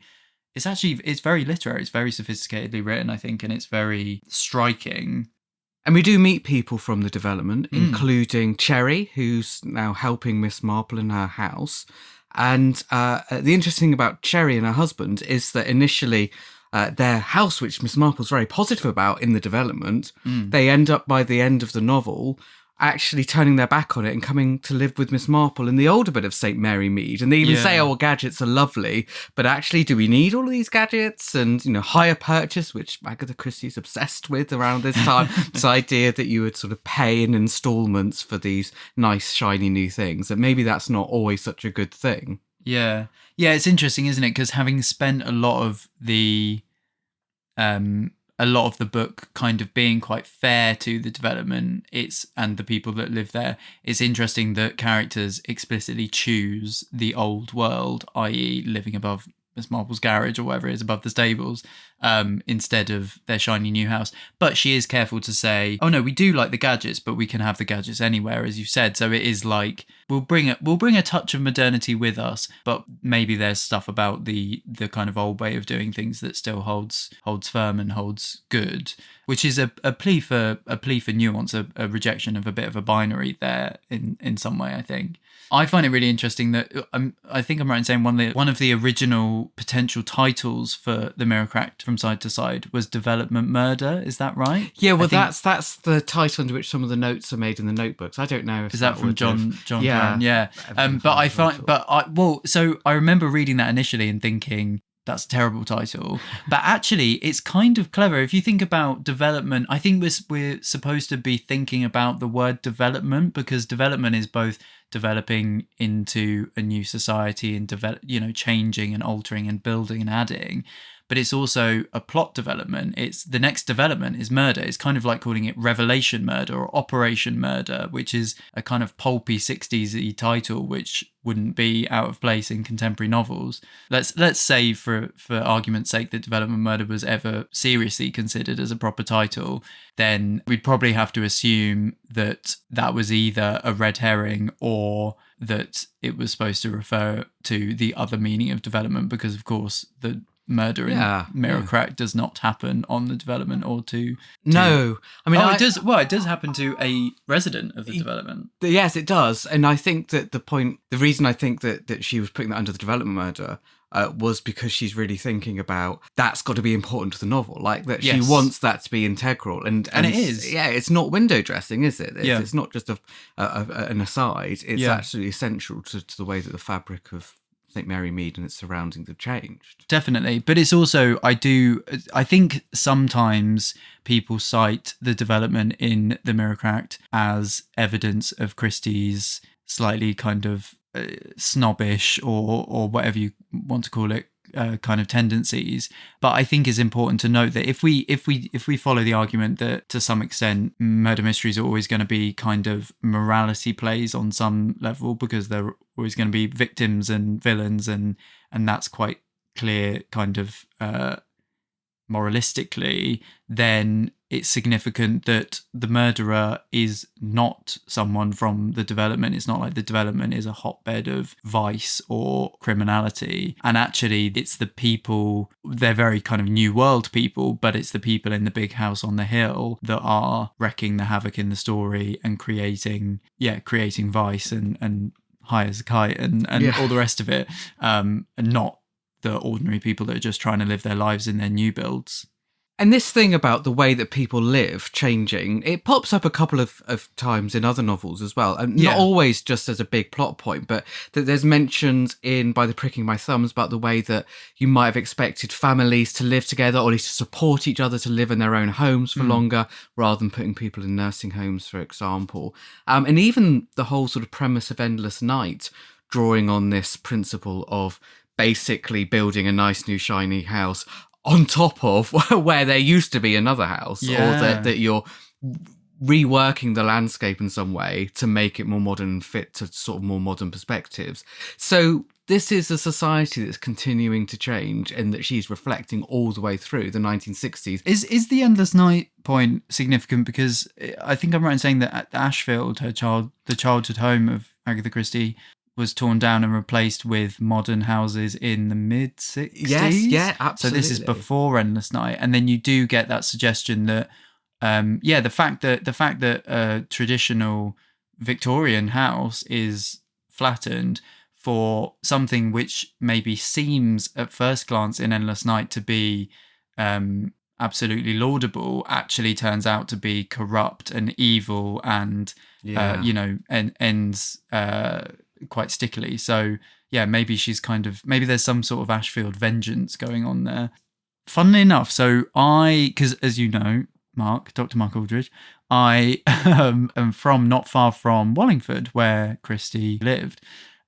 It's very literary. It's very sophisticatedly written, I think, and it's very striking. And we do meet people from the development, including Cherry, who's now helping Miss Marple in her house. And the interesting thing about Cherry and her husband is that initially their house, which Miss Marple's very positive about in the development, they end up by the end of the novel actually turning their back on it and coming to live with Miss Marple in the older bit of St Mary Mead. And they even say, oh, gadgets are lovely, but actually, do we need all of these gadgets? And, hire purchase, which Agatha Christie is obsessed with around this time. This idea that you would sort of pay in installments for these nice, shiny new things. And maybe that's not always such a good thing. Yeah. Yeah, it's interesting, isn't it? Because having spent a lot of the book kind of being quite fair to the development and the people that live there, it's interesting that characters explicitly choose the old world, i.e. living above Miss Marple's garage or whatever it is above the stables, instead of their shiny new house. But she is careful to say, oh no, we do like the gadgets, but we can have the gadgets anywhere, as you said. So it is like, we'll bring a touch of modernity with us, but maybe there's stuff about the kind of old way of doing things that still holds firm and holds good, which is a plea for nuance, a rejection of a bit of a binary there in some way, I think. I find it really interesting that I think I'm right in saying one of the original potential titles for the Mirror Cracked from Side to Side was Development Murder. Is that right? Yeah, well, that's the title under which some of the notes are made in the notebooks. I don't know if is that from John yeah, Brown? Yeah. So I remember reading that initially and thinking, that's a terrible title. But actually, it's kind of clever. If you think about development, I think we're supposed to be thinking about the word development, because development is both developing into a new society and changing and altering and building and adding. But it's also a plot development. It's the next development is murder. It's kind of like calling it Revelation Murder or Operation Murder, which is a kind of pulpy 60s-y title, which wouldn't be out of place in contemporary novels. Let's say, for argument's sake, that Development Murder was ever seriously considered as a proper title, then we'd probably have to assume that was either a red herring or that it was supposed to refer to the other meaning of development, because, of course, the murder in Mirror Crack does not happen on the development or to no. I mean, it does. Well, it does happen to a resident of the development. Yes, it does. And I think that the reason I think that she was putting that under the Development Murder was because she's really thinking about that's got to be important to the novel, like that she wants that to be integral, and it is. Yeah, it's not window dressing, is it? It's not just an aside. It's actually essential to the way that the fabric of St. Mary Mead and its surroundings have changed. Definitely. But it's also, I think sometimes people cite the development in the Mirror Cracked as evidence of Christie's slightly kind of snobbish or whatever you want to call it, kind of tendencies. But I think it's important to note that if we follow the argument that to some extent murder mysteries are always going to be kind of morality plays on some level, because they're always going to be victims and villains, and that's quite clear kind of moralistically, then it's significant that the murderer is not someone from the development. It's not like the development is a hotbed of vice or criminality. And actually, it's the people, they're very kind of new world people, but it's the people in the big house on the hill that are wrecking the havoc in the story and creating vice and high as a kite and all the rest of it, and not the ordinary people that are just trying to live their lives in their new builds. And this thing about the way that people live changing, it pops up a couple of times in other novels as well. And not always just as a big plot point, but that there's mentions in By the Pricking My Thumbs about the way that you might have expected families to live together, or at least to support each other, to live in their own homes for longer, rather than putting people in nursing homes, for example. And even the whole sort of premise of Endless Night, drawing on this principle of basically building a nice new shiny house on top of where there used to be another house, or that you're reworking the landscape in some way to make it more modern and fit to sort of more modern perspectives. So this is a society that's continuing to change and that she's reflecting all the way through the 1960s. Is the Endless Night point significant? Because I think I'm right in saying that at Ashfield, the childhood home of Agatha Christie, was torn down and replaced with modern houses in the mid-60s. Yes, yeah, absolutely. So this is before Endless Night. And then you do get that suggestion that, the fact that a traditional Victorian house is flattened for something which maybe seems at first glance in Endless Night to be absolutely laudable, actually turns out to be corrupt and evil and, ends quite stickily. So maybe there's some sort of Ashfield vengeance going on there. Funnily enough, because as you know, Dr. Mark Aldridge, I am from not far from Wallingford, where Christie lived.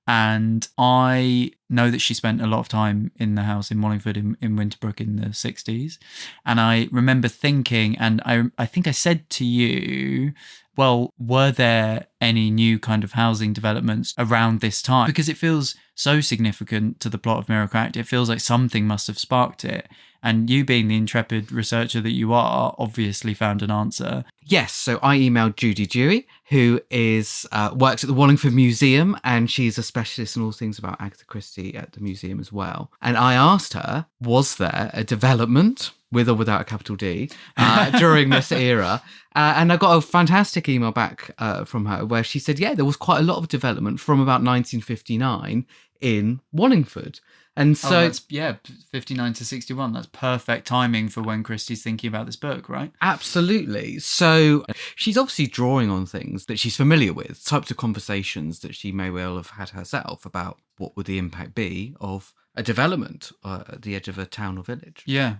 And I know that she spent a lot of time in the house in Wallingford in Winterbrook in the 60s. And I remember thinking, and I think I said to you, well, were there any new kind of housing developments around this time? Because it feels so significant to the plot of Miracle Act. It feels like something must have sparked it. And you, being the intrepid researcher that you are, obviously found an answer. Yes, so I emailed Judy Dewey, who is works at the Wallingford Museum, and she's a specialist in all things about Agatha Christie at the museum as well. And I asked her, was there a development, with or without a capital D, during this era? And I got a fantastic email back from her where she said, yeah, there was quite a lot of development from about 1959 in Wallingford. And so, 59 to 61. That's perfect timing for when Christie's thinking about this book, right? Absolutely. So she's obviously drawing on things that she's familiar with, types of conversations that she may well have had herself about what would the impact be of a development at the edge of a town or village. Yeah.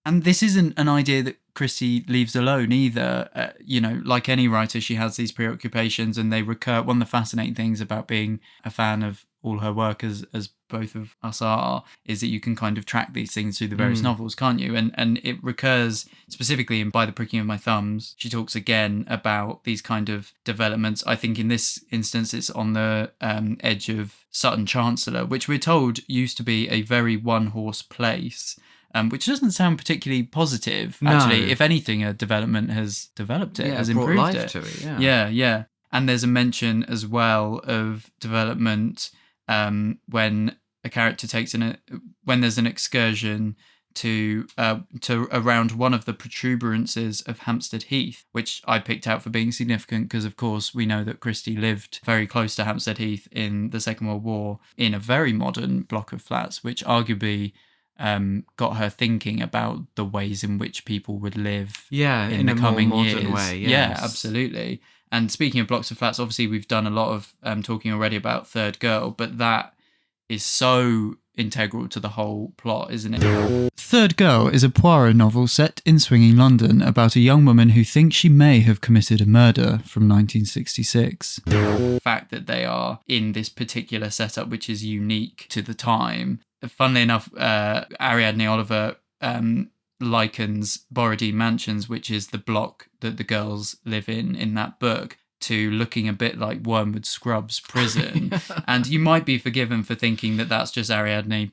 And this isn't an idea that Christie leaves alone either. Like any writer, she has these preoccupations and they recur. One of the fascinating things about being a fan of all her work, as both of us are, is that you can kind of track these things through the various novels, can't you? And it recurs specifically in By the Pricking of My Thumbs. She talks again about these kind of developments. I think in this instance, it's on the edge of Sutton Chancellor, which we're told used to be a very one-horse place. Which doesn't sound particularly positive. No. Actually, if anything, a development has developed it, has brought improved life it. to it. Yeah. And there's a mention as well of development when a character takes when there's an excursion to around one of the protuberances of Hampstead Heath, which I picked out for being significant because, of course, we know that Christie lived very close to Hampstead Heath in the Second World War in a very modern block of flats, which arguably got her thinking about the ways in which people would live in the coming years. Way, yes. Yeah, absolutely. And speaking of blocks of flats, obviously we've done a lot of talking already about Third Girl, but that is so integral to the whole plot, isn't it? Third Girl is a Poirot novel set in swinging London about a young woman who thinks she may have committed a murder from 1966. The fact that they are in this particular setup, which is unique to the time. Funnily enough, Ariadne Oliver likens Borodine Mansions, which is the block that the girls live in that book, to looking a bit like Wormwood Scrubs prison. And you might be forgiven for thinking that that's just Ariadneing,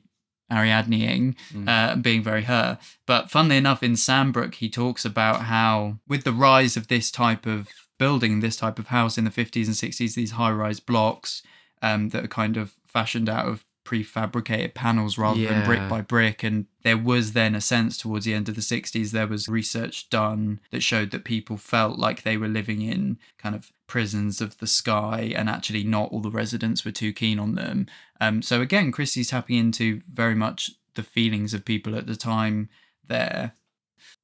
being very her. But funnily enough, in Sandbrook, he talks about how with the rise of this type of building, this type of house in the 50s and 60s, these high-rise blocks that are kind of fashioned out of prefabricated panels rather than brick by brick. And there was then a sense towards the end of the 60s, there was research done that showed that people felt like they were living in kind of prisons of the sky, and actually not all the residents were too keen on them. So again, Christie's tapping into very much the feelings of people at the time there.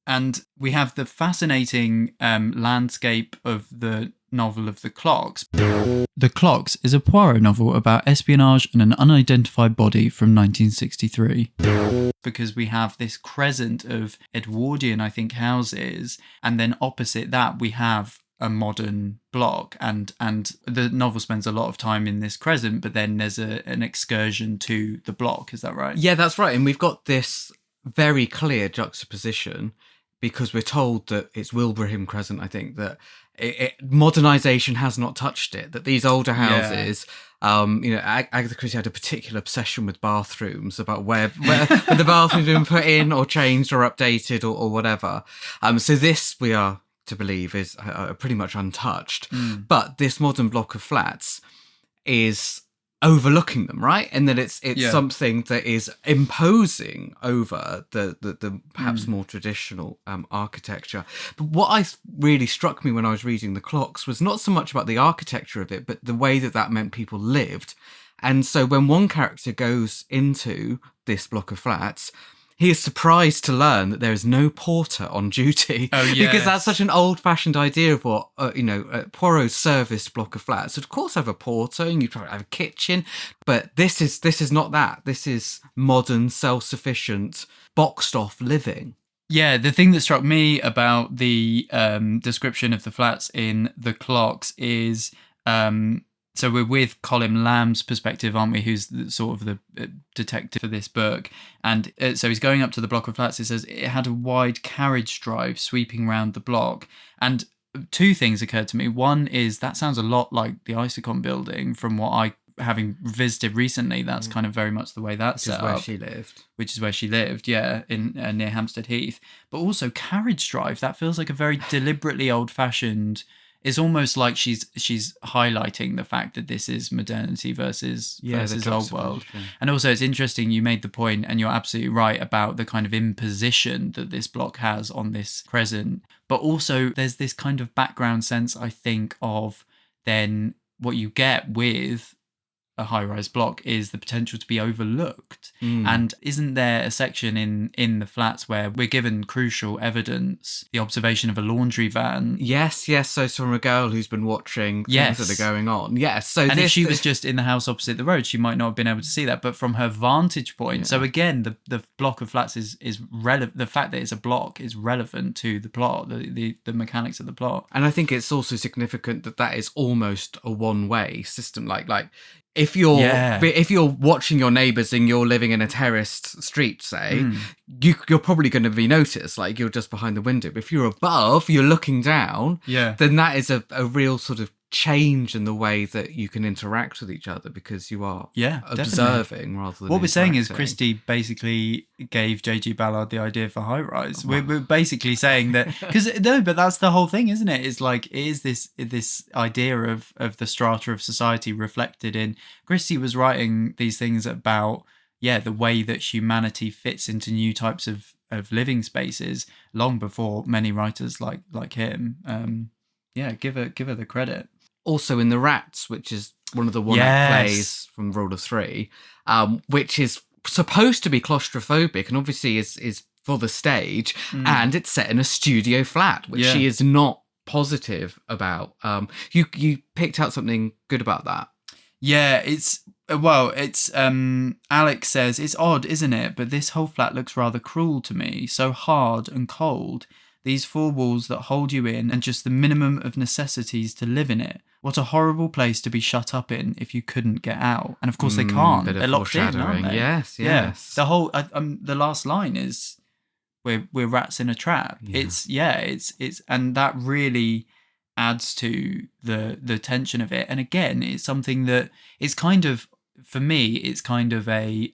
And we have the fascinating landscape of the novel of The Clocks. The Clocks is a Poirot novel about espionage and an unidentified body from 1963. Because we have this crescent of Edwardian, I think, houses, and then opposite that we have a modern block, and the novel spends a lot of time in this crescent, but then there's an excursion to the block. Is that right? Yeah, that's right. And we've got this very clear juxtaposition, because we're told that it's Wilbraham Crescent, I think, that modernisation has not touched it, that these older houses, Agatha Christie had a particular obsession with bathrooms, about where the bathrooms have been put in or changed or updated or whatever. So this, we are to believe, is pretty much untouched. But this modern block of flats is overlooking them, right? And that it's something that is imposing over the perhaps more traditional architecture. But what really struck me when I was reading The Clocks was not so much about the architecture of it, but the way that meant people lived. And so when one character goes into this block of flats, he is surprised to learn that there is no porter on duty. Oh, yes. Because that's such an old-fashioned idea of what, Poirot's serviced block of flats. So of course have a porter, and you probably have a kitchen, but this is not that. This is modern, self-sufficient, boxed-off living. Yeah, the thing that struck me about the description of the flats in The Clocks is... So we're with Colin Lamb's perspective, aren't we? Who's sort of the detective for this book. And so he's going up to the block of flats. It says it had a wide carriage drive sweeping round the block. And two things occurred to me. One is that sounds a lot like the Isocon building from what I, having visited recently, that's kind of very much the way that's set where up. she lived. Which is where she lived, yeah, in near Hampstead Heath. But also Carriage Drive, that feels like a very deliberately old-fashioned. It's almost like she's highlighting the fact that this is modernity versus old world. And also it's interesting, you made the point, and you're absolutely right about the kind of imposition that this block has on this present. But also there's this kind of background sense, I think, of then what you get with a high-rise block is the potential to be overlooked. And isn't there a section in the flats where we're given crucial evidence, the observation of a laundry van? Yes. So it's from a girl who's been watching things that are going on. Yes. So and if she was just in the house opposite the road, she might not have been able to see that. But from her vantage point, so again, the block of flats is relevant. The fact that it's a block is relevant to the plot, the mechanics of the plot. And I think it's also significant that is almost a one-way system. Like if you're watching your neighbours and you're living in a terraced street, say, you're probably going to be noticed, like you're just behind the window. But if you're above, you're looking down, then that is a real sort of change in the way that you can interact with each other, because you are observing rather than what we're saying is Christie basically gave J.G. Ballard the idea for high rise. We're basically saying that, because but that's the whole thing, isn't it? It's like, it is this idea of the strata of society reflected in. Christie was writing these things about the way that humanity fits into new types of living spaces long before many writers like him. Give her the credit. Also in The Rats, which is one of the one-act plays from Rule of Three, which is supposed to be claustrophobic and obviously is for the stage, and it's set in a studio flat, which she is not positive about. You picked out something good about that. Yeah, it's Alex says, it's odd, isn't it? But this whole flat looks rather cruel to me, so hard and cold. These four walls that hold you in and just the minimum of necessities to live in it. What a horrible place to be shut up in if you couldn't get out. And of course they can't. They're locked in, aren't they? Yes. Yeah. The whole the last line is we're rats in a trap. Yeah. It's and that really adds to the tension of it. And again, it's something that is kind of, for me, it's kind of a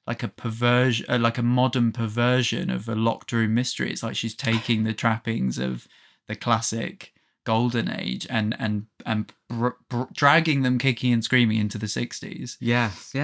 like a perversion, like a modern perversion of a locked room mystery. It's like she's taking the trappings of the classic golden age and dragging them kicking and screaming into the 60s. Yes.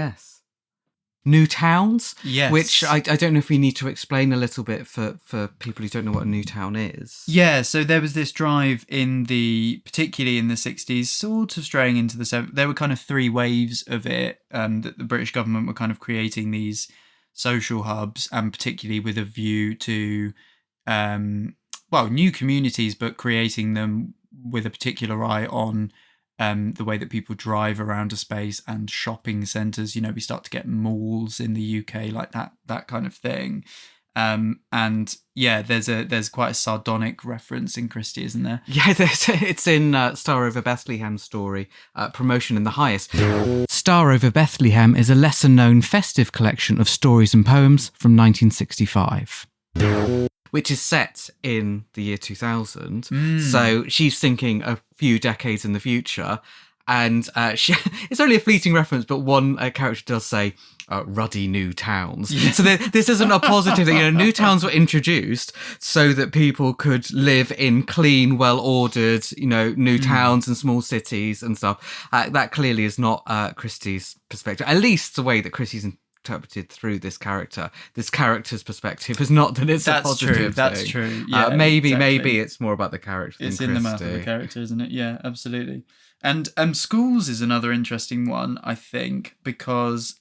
New towns, yes. Which I don't know if we need to explain a little bit for people who don't know what a new town is. Yeah, so there was this drive particularly in the 60s, sort of straying into the 70s. There were kind of three waves of it, that the British government were kind of creating these social hubs, and particularly with a view to, new communities, but creating them with a particular eye on the way that people drive around a space, and shopping centres. We start to get malls in the UK, like that kind of thing. There's quite a sardonic reference in Christie, isn't there? Yeah, it's in Star Over Bethlehem story, Promotion in the Highest. Star Over Bethlehem is a lesser-known festive collection of stories and poems from 1965. Which is set in the year 2000. So she's thinking a few decades in the future. And it's only a fleeting reference, but one character does say, ruddy new towns. Yeah. So this isn't a positive thing. New towns were introduced so that people could live in clean, well-ordered, new towns and small cities and stuff. That clearly is not Christie's perspective, at least the way that Christie's interpreted through this character. This character's perspective is not that it's a positive thing. That's true. Yeah, maybe it's more about the character than It's in the mouth of the character, isn't it? Yeah, absolutely. And schools is another interesting one, I think, because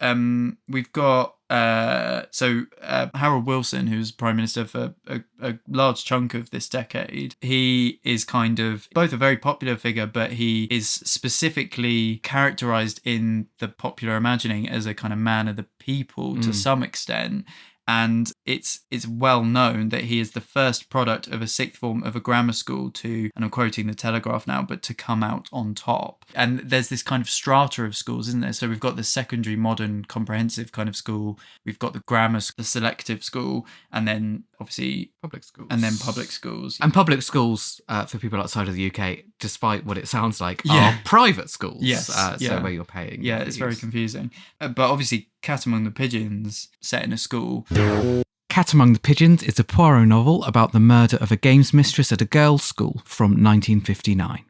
we've got Harold Wilson, who's Prime Minister for a large chunk of this decade. He is kind of both a very popular figure, but he is specifically characterised in the popular imagining as a kind of man of the people to some extent. And it's well known that he is the first product of a sixth form of a grammar school to, and I'm quoting the Telegraph now, but to come out on top. And there's this kind of strata of schools, isn't there? So we've got the secondary modern comprehensive kind of school, we've got the grammar, the selective school, and then obviously, Public schools. and then public schools. And public schools, for people outside of the UK, despite what it sounds like, Yeah. are private schools. Yes, So where you're paying. Yeah, it's very confusing. But obviously, Cat Among the Pigeons, set in a school. Cat Among the Pigeons is a Poirot novel about the murder of a games mistress at a girls' school from 1959.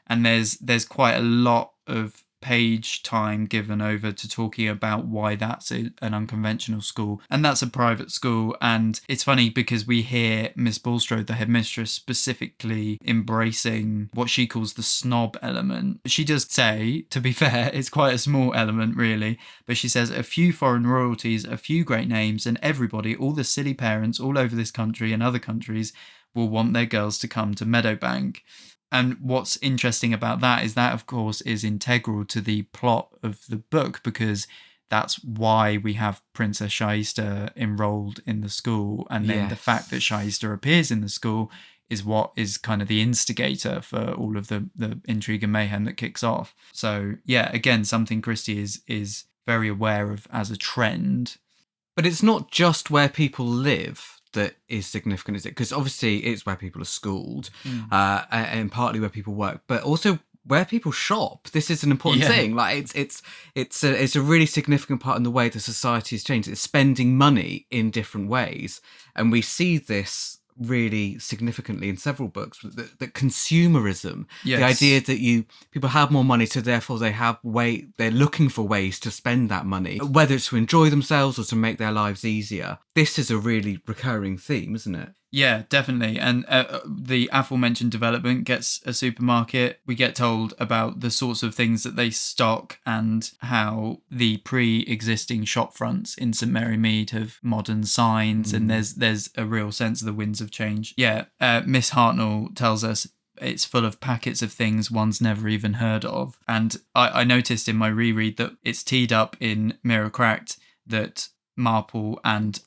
And there's quite a lot of page time given over to talking about why that's an unconventional school, and that's a private school. And it's funny because we hear Miss Bulstrode, the headmistress, specifically embracing what she calls the snob element. She does say, to be fair, it's quite a small element really, but she says a few foreign royalties, a few great names, and everybody, all the silly parents all over this country and other countries, will want their girls to come to Meadowbank. And what's interesting about that is that, of course, is integral to the plot of the book, because that's why we have Princess Shaista enrolled in the school. And then the fact that Shaista appears in the school is what is kind of the instigator for all of the intrigue and mayhem that kicks off. So, yeah, again, something Christie is very aware of as a trend. But it's not just where people live that is significant, is it? Because obviously it's where people are schooled, and partly where people work, but also where people shop. This is an important thing. Like it's a really significant part in the way that society has changed. It's spending money in different ways, and we see this really significantly in several books. That consumerism, the idea that people have more money, so therefore they're looking for ways to spend that money, whether it's to enjoy themselves or to make their lives easier. This is a really recurring theme, isn't it? Yeah, definitely. And the aforementioned development gets a supermarket. We get told about the sorts of things that they stock and how the pre-existing shop fronts in St Mary Mead have modern signs, and there's a real sense of the winds of change. Yeah, Miss Hartnell tells us it's full of packets of things one's never even heard of. And I noticed in my reread that it's teed up in Mirror Cracked that Marple and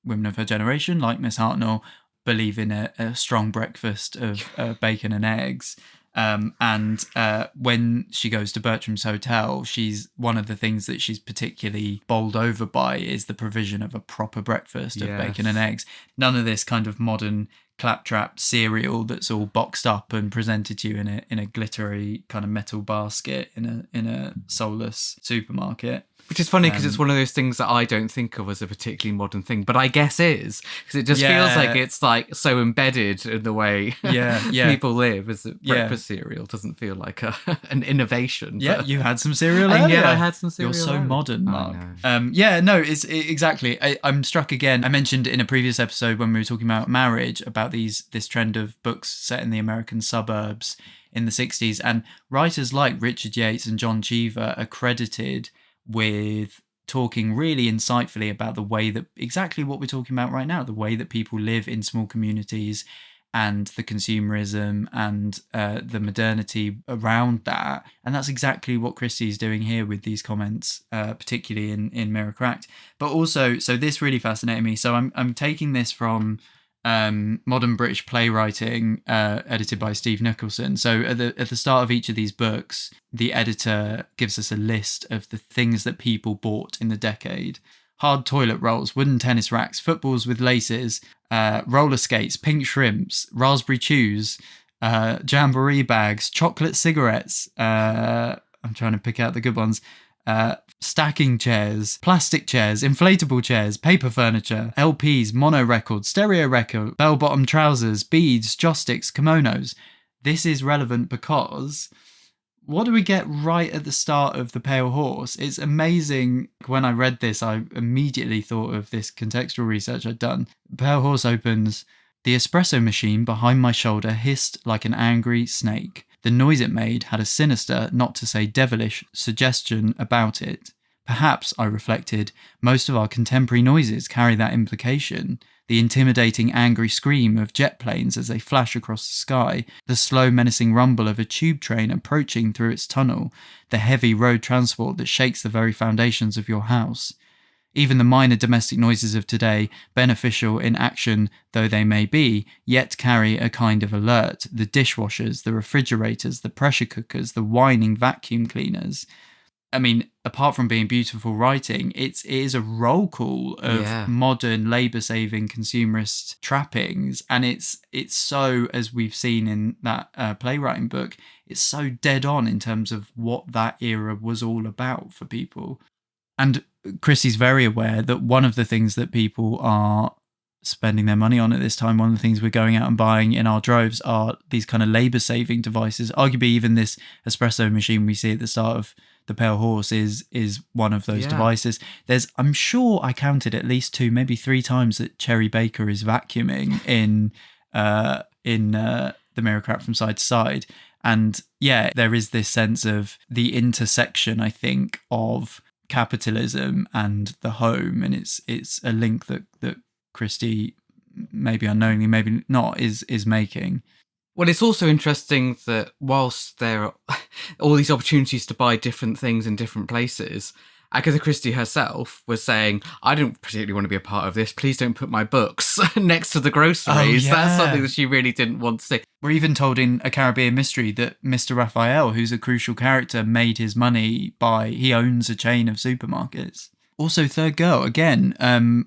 women of her generation, like Miss Hartnell, believe in a strong breakfast of bacon and eggs. And when she goes to Bertram's hotel, one of the things that she's particularly bowled over by is the provision of a proper breakfast of bacon and eggs. None of this kind of modern claptrap cereal that's all boxed up and presented to you in a glittery kind of metal basket in a soulless supermarket. Which is funny because it's one of those things that I don't think of as a particularly modern thing, but I guess is, because it just feels like it's like so embedded in the way people live. As breakfast cereal doesn't feel like an innovation. Yeah, you had some cereal earlier. Yeah, I had some cereal. You're so earlier. modern, Mark. Exactly. I'm struck again. I mentioned in a previous episode when we were talking about marriage about this trend of books set in the American suburbs in the 60s, and writers like Richard Yates and John Cheever are credited with talking really insightfully about the way that exactly what we're talking about right now, the way that people live in small communities and the consumerism and the modernity around that. And that's exactly what Christie is doing here with these comments, particularly in Mirror Cracked. But also, so this really fascinated me. So I'm taking this from Modern British Playwriting, edited by Steve Nicholson. So at the start of each of these books, the editor gives us a list of the things that people bought in the decade. Hard toilet rolls, wooden tennis racks, footballs with laces, roller skates, pink shrimps, raspberry chews, jamboree bags, chocolate cigarettes. I'm trying to pick out the good ones. Stacking chairs, plastic chairs, inflatable chairs, paper furniture, LPs, mono records, stereo record, bell-bottom trousers, beads, joysticks, kimonos. This is relevant because what do we get right at the start of The Pale Horse? It's amazing. When I read this, I immediately thought of this contextual research I'd done. Pale Horse opens, the espresso machine behind my shoulder hissed like an angry snake. The noise it made had a sinister, not to say devilish, suggestion about it. Perhaps, I reflected, most of our contemporary noises carry that implication. The intimidating, angry scream of jet planes as they flash across the sky, the slow, menacing rumble of a tube train approaching through its tunnel, the heavy road transport that shakes the very foundations of your house. Even the minor domestic noises of today, beneficial in action though they may be, yet carry a kind of alert. The dishwashers, the refrigerators, the pressure cookers, the whining vacuum cleaners. I mean, apart from being beautiful writing, it is a roll call of modern labour-saving consumerist trappings, and it's so, as we've seen in that playwriting book, it's so dead on in terms of what that era was all about for people. And Christie's very aware that one of the things that people are spending their money on at this time, one of the things we're going out and buying in our droves, are these kind of labour-saving devices. Arguably, even this espresso machine we see at the start of The Pale Horse is one of those devices. I'm sure I counted at least 2, maybe 3 times that Cherry Baker is vacuuming in The Mirror Crap from Side to Side. And yeah, there is this sense of the intersection, I think, of capitalism and the home, and it's a link that Christie, maybe unknowingly, maybe not, is making. Well, it's also interesting that whilst there are all these opportunities to buy different things in different places, Agatha Christie herself was saying, I don't particularly want to be a part of this. Please don't put my books next to the groceries. Oh, yeah. That's something that she really didn't want to see. We're even told in A Caribbean Mystery that Mr. Raphael, who's a crucial character, made his money he owns a chain of supermarkets. Also, Third Girl, again,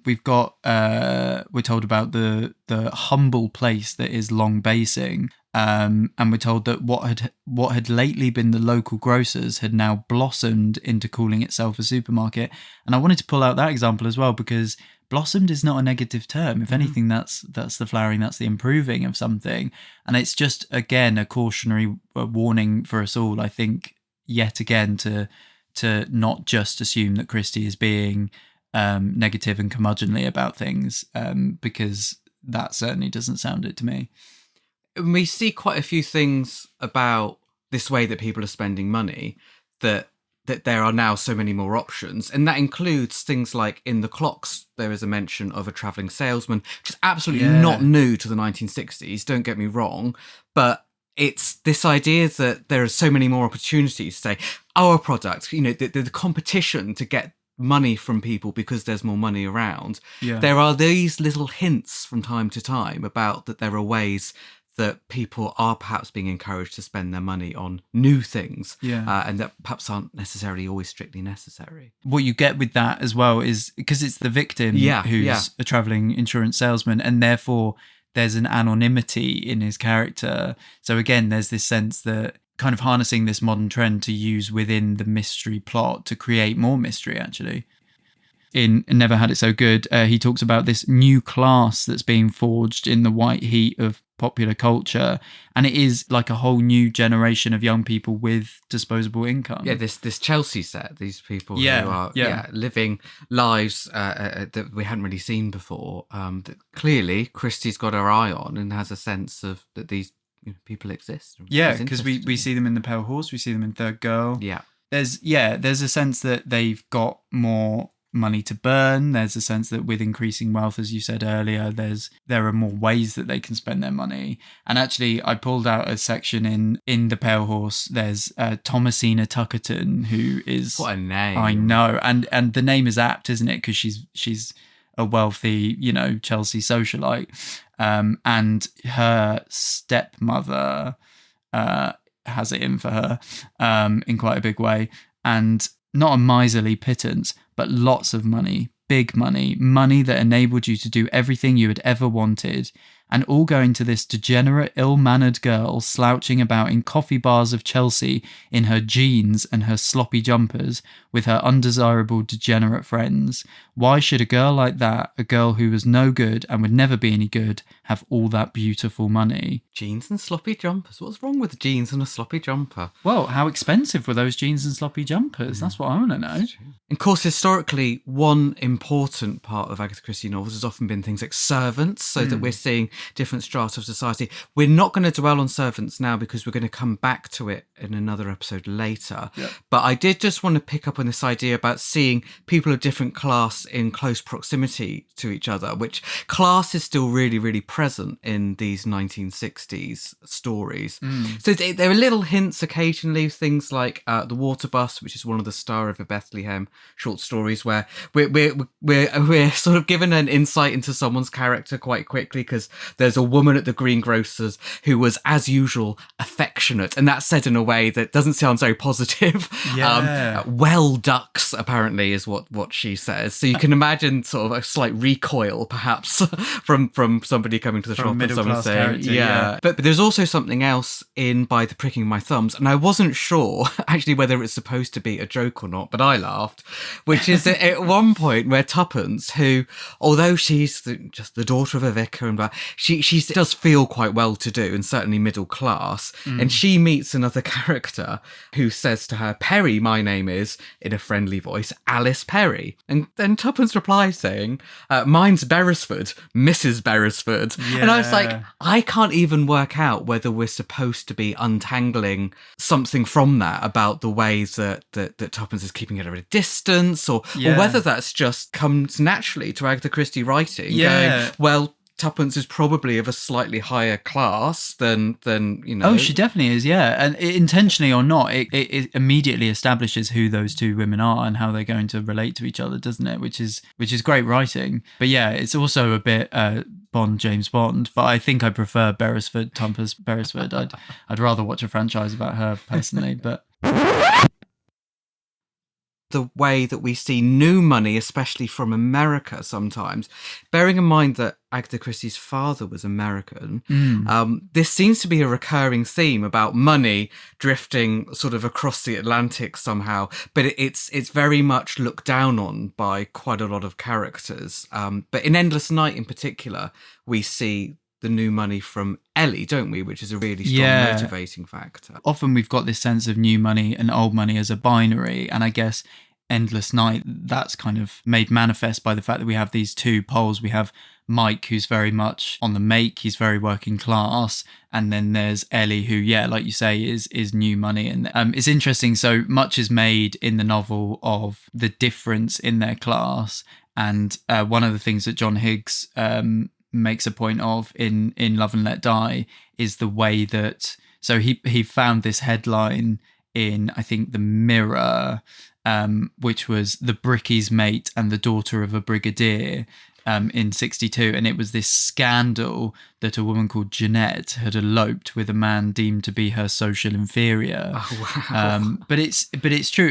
we've got, we're told about the humble place that is Long Basing, and we're told that what had lately been the local grocers had now blossomed into calling itself a supermarket. And I wanted to pull out that example as well, because blossomed is not a negative term. If anything, that's the flowering, that's the improving of something. And it's just, again, a cautionary warning for us all, I think, yet again, to not just assume that Christie is being negative and curmudgeonly about things, because that certainly doesn't sound it to me. We see quite a few things about this way that people are spending money, that there are now so many more options. And that includes things like in the clocks, there is a mention of a travelling salesman, which is absolutely not new to the 1960s, don't get me wrong, but it's this idea that there are so many more opportunities to say, our product, the competition to get money from people because there's more money around. Yeah. There are these little hints from time to time about that there are ways that people are perhaps being encouraged to spend their money on new things, and that perhaps aren't necessarily always strictly necessary. What you get with that as well is, because it's the victim who's a travelling insurance salesman, and therefore there's an anonymity in his character. So again, there's this sense that kind of harnessing this modern trend to use within the mystery plot to create more mystery, actually. In Never Had It So Good, he talks about this new class that's being forged in the white heat of popular culture, and it is like a whole new generation of young people with disposable income. Yeah, this Chelsea set, these people who are living lives that we hadn't really seen before, that clearly Christie's got her eye on and has a sense of that these people exist. Yeah, because we see them in The Pale Horse, we see them in Third Girl. Yeah. There's a sense that they've got more money to burn. There's a sense that with increasing wealth, as you said earlier, there are more ways that they can spend their money. And actually, I pulled out a section in The Pale Horse. There's Thomasina Tuckerton, who is, what a name. I know, and the name is apt, isn't it? Because she's a wealthy, Chelsea socialite, and her stepmother has it in for her in quite a big way, and not a miserly pittance, but lots of money, big money that enabled you to do everything you had ever wanted, and all going to this degenerate, ill-mannered girl slouching about in coffee bars of Chelsea in her jeans and her sloppy jumpers with her undesirable degenerate friends. Why should a girl like that, a girl who was no good and would never be any good, have all that beautiful money? Jeans and sloppy jumpers. What's wrong with jeans and a sloppy jumper? Well, how expensive were those jeans and sloppy jumpers? That's what I want to know. Of course, historically, one important part of Agatha Christie novels has often been things like servants, so that we're seeing different strata of society. We're not going to dwell on servants now because we're going to come back to it in another episode later. Yeah. But I did just want to pick up on this idea about seeing people of different class in close proximity to each other, which class is still really, really present in these 1960s stories. So there are little hints occasionally, things like The Water Bus, which is one of the Star of Bethlehem short stories, where we're sort of given an insight into someone's character quite quickly, because there's a woman at the greengrocer's who was, as usual, affectionate. And that's said in a way that doesn't sound so positive. Yeah. Well ducks, apparently, is what she says. So you can imagine sort of a slight recoil, perhaps, from somebody coming to the shop and someone saying, yeah. But there's also something else in By the Pricking of My Thumbs, and I wasn't sure, actually, whether it's supposed to be a joke or not, but I laughed, which is at one point where Tuppence, who, although she's just the daughter of a vicar, and she does feel quite well-to-do and certainly middle class, and she meets another character who says to her, Perry, my name is, in a friendly voice, Alice Perry. And then Tuppence replies saying, mine's Beresford, Mrs. Beresford. Yeah. And I was like, I can't even work out whether we're supposed to be untangling something from that about the ways that Tuppence is keeping it at a distance, or whether that's just comes naturally to Agatha Christie writing, going, well, Tuppence is probably of a slightly higher class than you know. Oh, she definitely is, yeah. And intentionally or not, it immediately establishes who those two women are and how they're going to relate to each other, doesn't it? Which is great writing. But yeah, it's also a bit James Bond. But I think I prefer Beresford, Tuppence Beresford. I'd rather watch a franchise about her personally, but. The way that we see new money, especially from America sometimes, bearing in mind that Agatha Christie's father was American, this seems to be a recurring theme about money drifting sort of across the Atlantic somehow, but it's very much looked down on by quite a lot of characters. But in Endless Night in particular, we see the new money from Ellie, don't we? Which is a really strong motivating factor. Often we've got this sense of new money and old money as a binary, and I guess Endless Night, that's kind of made manifest by the fact that we have these two poles. We have Mike, who's very much on the make, he's very working class, and then there's Ellie, who, like you say, is new money. And it's interesting, so much is made in the novel of the difference in their class, and one of the things that John Higgs makes a point of in Love and Let Die is the way that, so he found this headline in, I think, the Mirror, which was The Brickie's Mate and the Daughter of a Brigadier, in 1962, and it was this scandal that a woman called Jeanette had eloped with a man deemed to be her social inferior. Oh, wow. But it's true.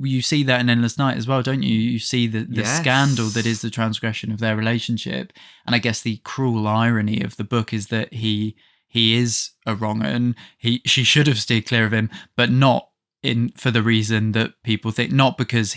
You see that in Endless Night as well, don't you? You see the scandal that is the transgression of their relationship, and I guess the cruel irony of the book is that he is a wrong-un. She should have steered clear of him, but not for the reason that people think, not because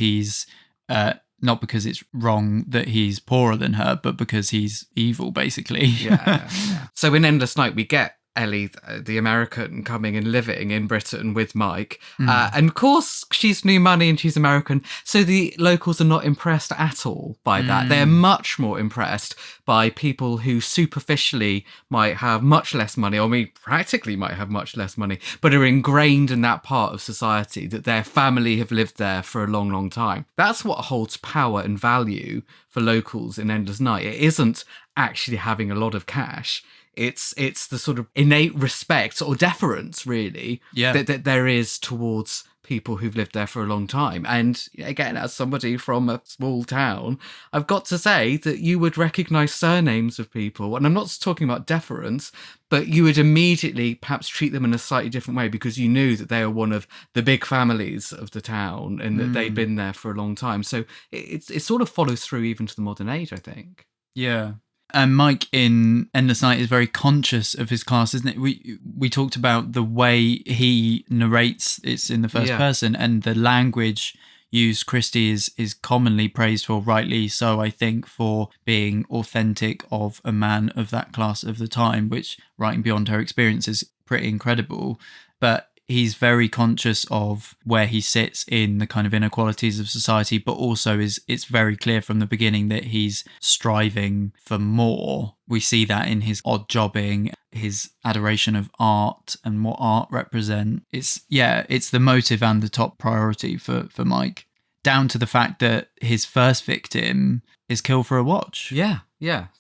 it's wrong that he's poorer than her, but because he's evil, basically. Yeah. So in Endless Night, we get Ellie, the American, coming and living in Britain with Mike. And of course, she's new money and she's American. So the locals are not impressed at all by that. They're much more impressed by people who superficially might have much less money, or practically might have much less money, but are ingrained in that part of society, that their family have lived there for a long, long time. That's what holds power and value for locals in Endless Night. It isn't actually having a lot of cash. It's the sort of innate respect or deference, really, that there is towards people who've lived there for a long time. And again, as somebody from a small town, I've got to say that you would recognise surnames of people, and I'm not talking about deference, but you would immediately perhaps treat them in a slightly different way because you knew that they are one of the big families of the town and that they'd been there for a long time. So it sort of follows through even to the modern age, I think. Yeah. And Mike in Endless Night is very conscious of his class, isn't it? We talked about the way he narrates, it's in the first person, and the language used. Christie is commonly praised for, rightly so, I think, for being authentic of a man of that class of the time, which, writing beyond her experience, is pretty incredible. But he's very conscious of where he sits in the kind of inequalities of society, but also it's very clear from the beginning that he's striving for more. We see that in his odd jobbing, his adoration of art and what art represents. It's the motive and the top priority for Mike, down to the fact that his first victim is killed for a watch. Yeah.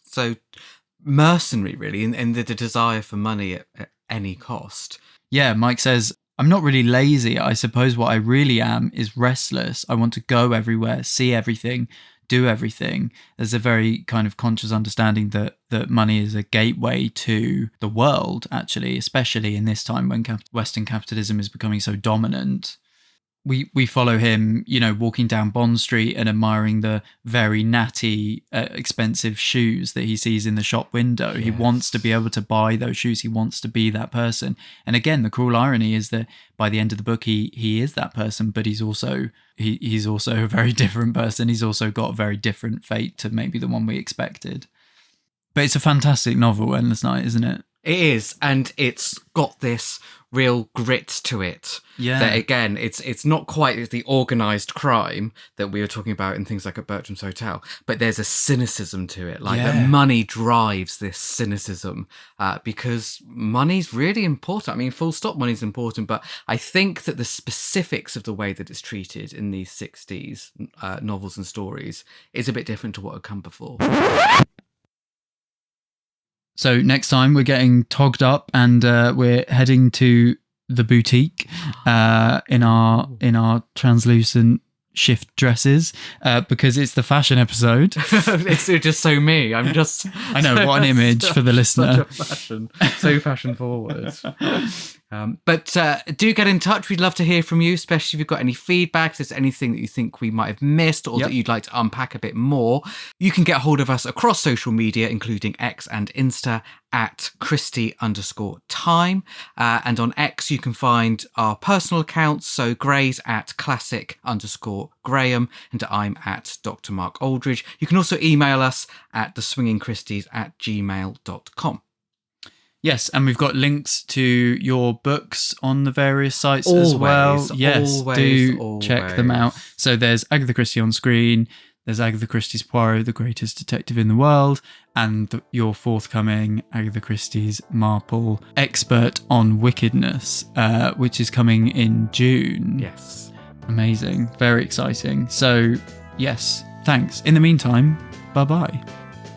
So mercenary, really, and the desire for money at any cost. Yeah, Mike says, I'm not really lazy. I suppose what I really am is restless. I want to go everywhere, see everything, do everything. There's a very kind of conscious understanding that money is a gateway to the world, actually, especially in this time when Western capitalism is becoming so dominant. We follow him, walking down Bond Street and admiring the very natty, expensive shoes that he sees in the shop window. Yes. He wants to be able to buy those shoes. He wants to be that person. And again, the cruel irony is that by the end of the book, he is that person, but he's also a very different person. He's also got a very different fate to maybe the one we expected. But it's a fantastic novel, Endless Night, isn't it? It is, and it's got this real grit to it. Yeah. That again, it's not quite the organised crime that we were talking about in things like at Bertram's Hotel, but there's a cynicism to it. Like that money drives this cynicism because money's really important. I mean, full stop, money's important, but I think that the specifics of the way that it's treated in these 60s novels and stories is a bit different to what had come before. So next time we're getting togged up and we're heading to the boutique in our translucent shift dresses because it's the fashion episode. It's just so me. I know, what an image for the listener. So fashion forward. But do get in touch. We'd love to hear from you, especially if you've got any feedback, if there's anything that you think we might have missed or that you'd like to unpack a bit more. You can get hold of us across social media, including X and Insta, at Christie_time. And on X, you can find our personal accounts. So Gray's at classic_Graham and I'm at Dr. Mark Aldridge. You can also email us at theswingingchristies@gmail.com. Yes, and we've got links to your books on the various sites as well. Yes, do check them out. So there's Agatha Christie on screen, there's Agatha Christie's Poirot, the greatest detective in the world, and your forthcoming Agatha Christie's Marple, Expert on Wickedness, which is coming in June. Yes. Amazing. Very exciting. So, yes, thanks. In the meantime, bye-bye.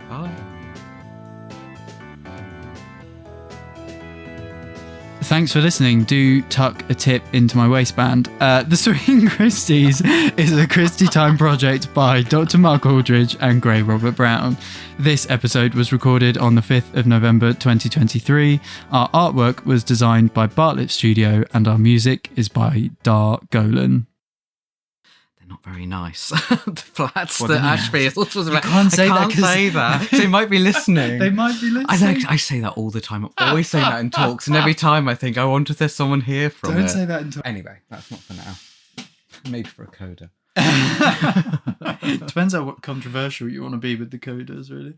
Bye. Thanks for listening. Do tuck a tip into my waistband. The Swinging Christies is a Christie Time project by Dr. Mark Aldridge and Gray Robert Brown. This episode was recorded on the 5th of November 2023. Our artwork was designed by Bartlett Studio and our music is by Dar Golan. Not very nice. The flats that Ashby is also about. I can't say that. They might be listening. They might be listening. I say that all the time. I always say that in talks, and every time I think, I wonder if there's someone here from Don't it. say that in talks. Anyway, that's not for now. Maybe for a coda. Depends on what controversial you want to be with the coders, really.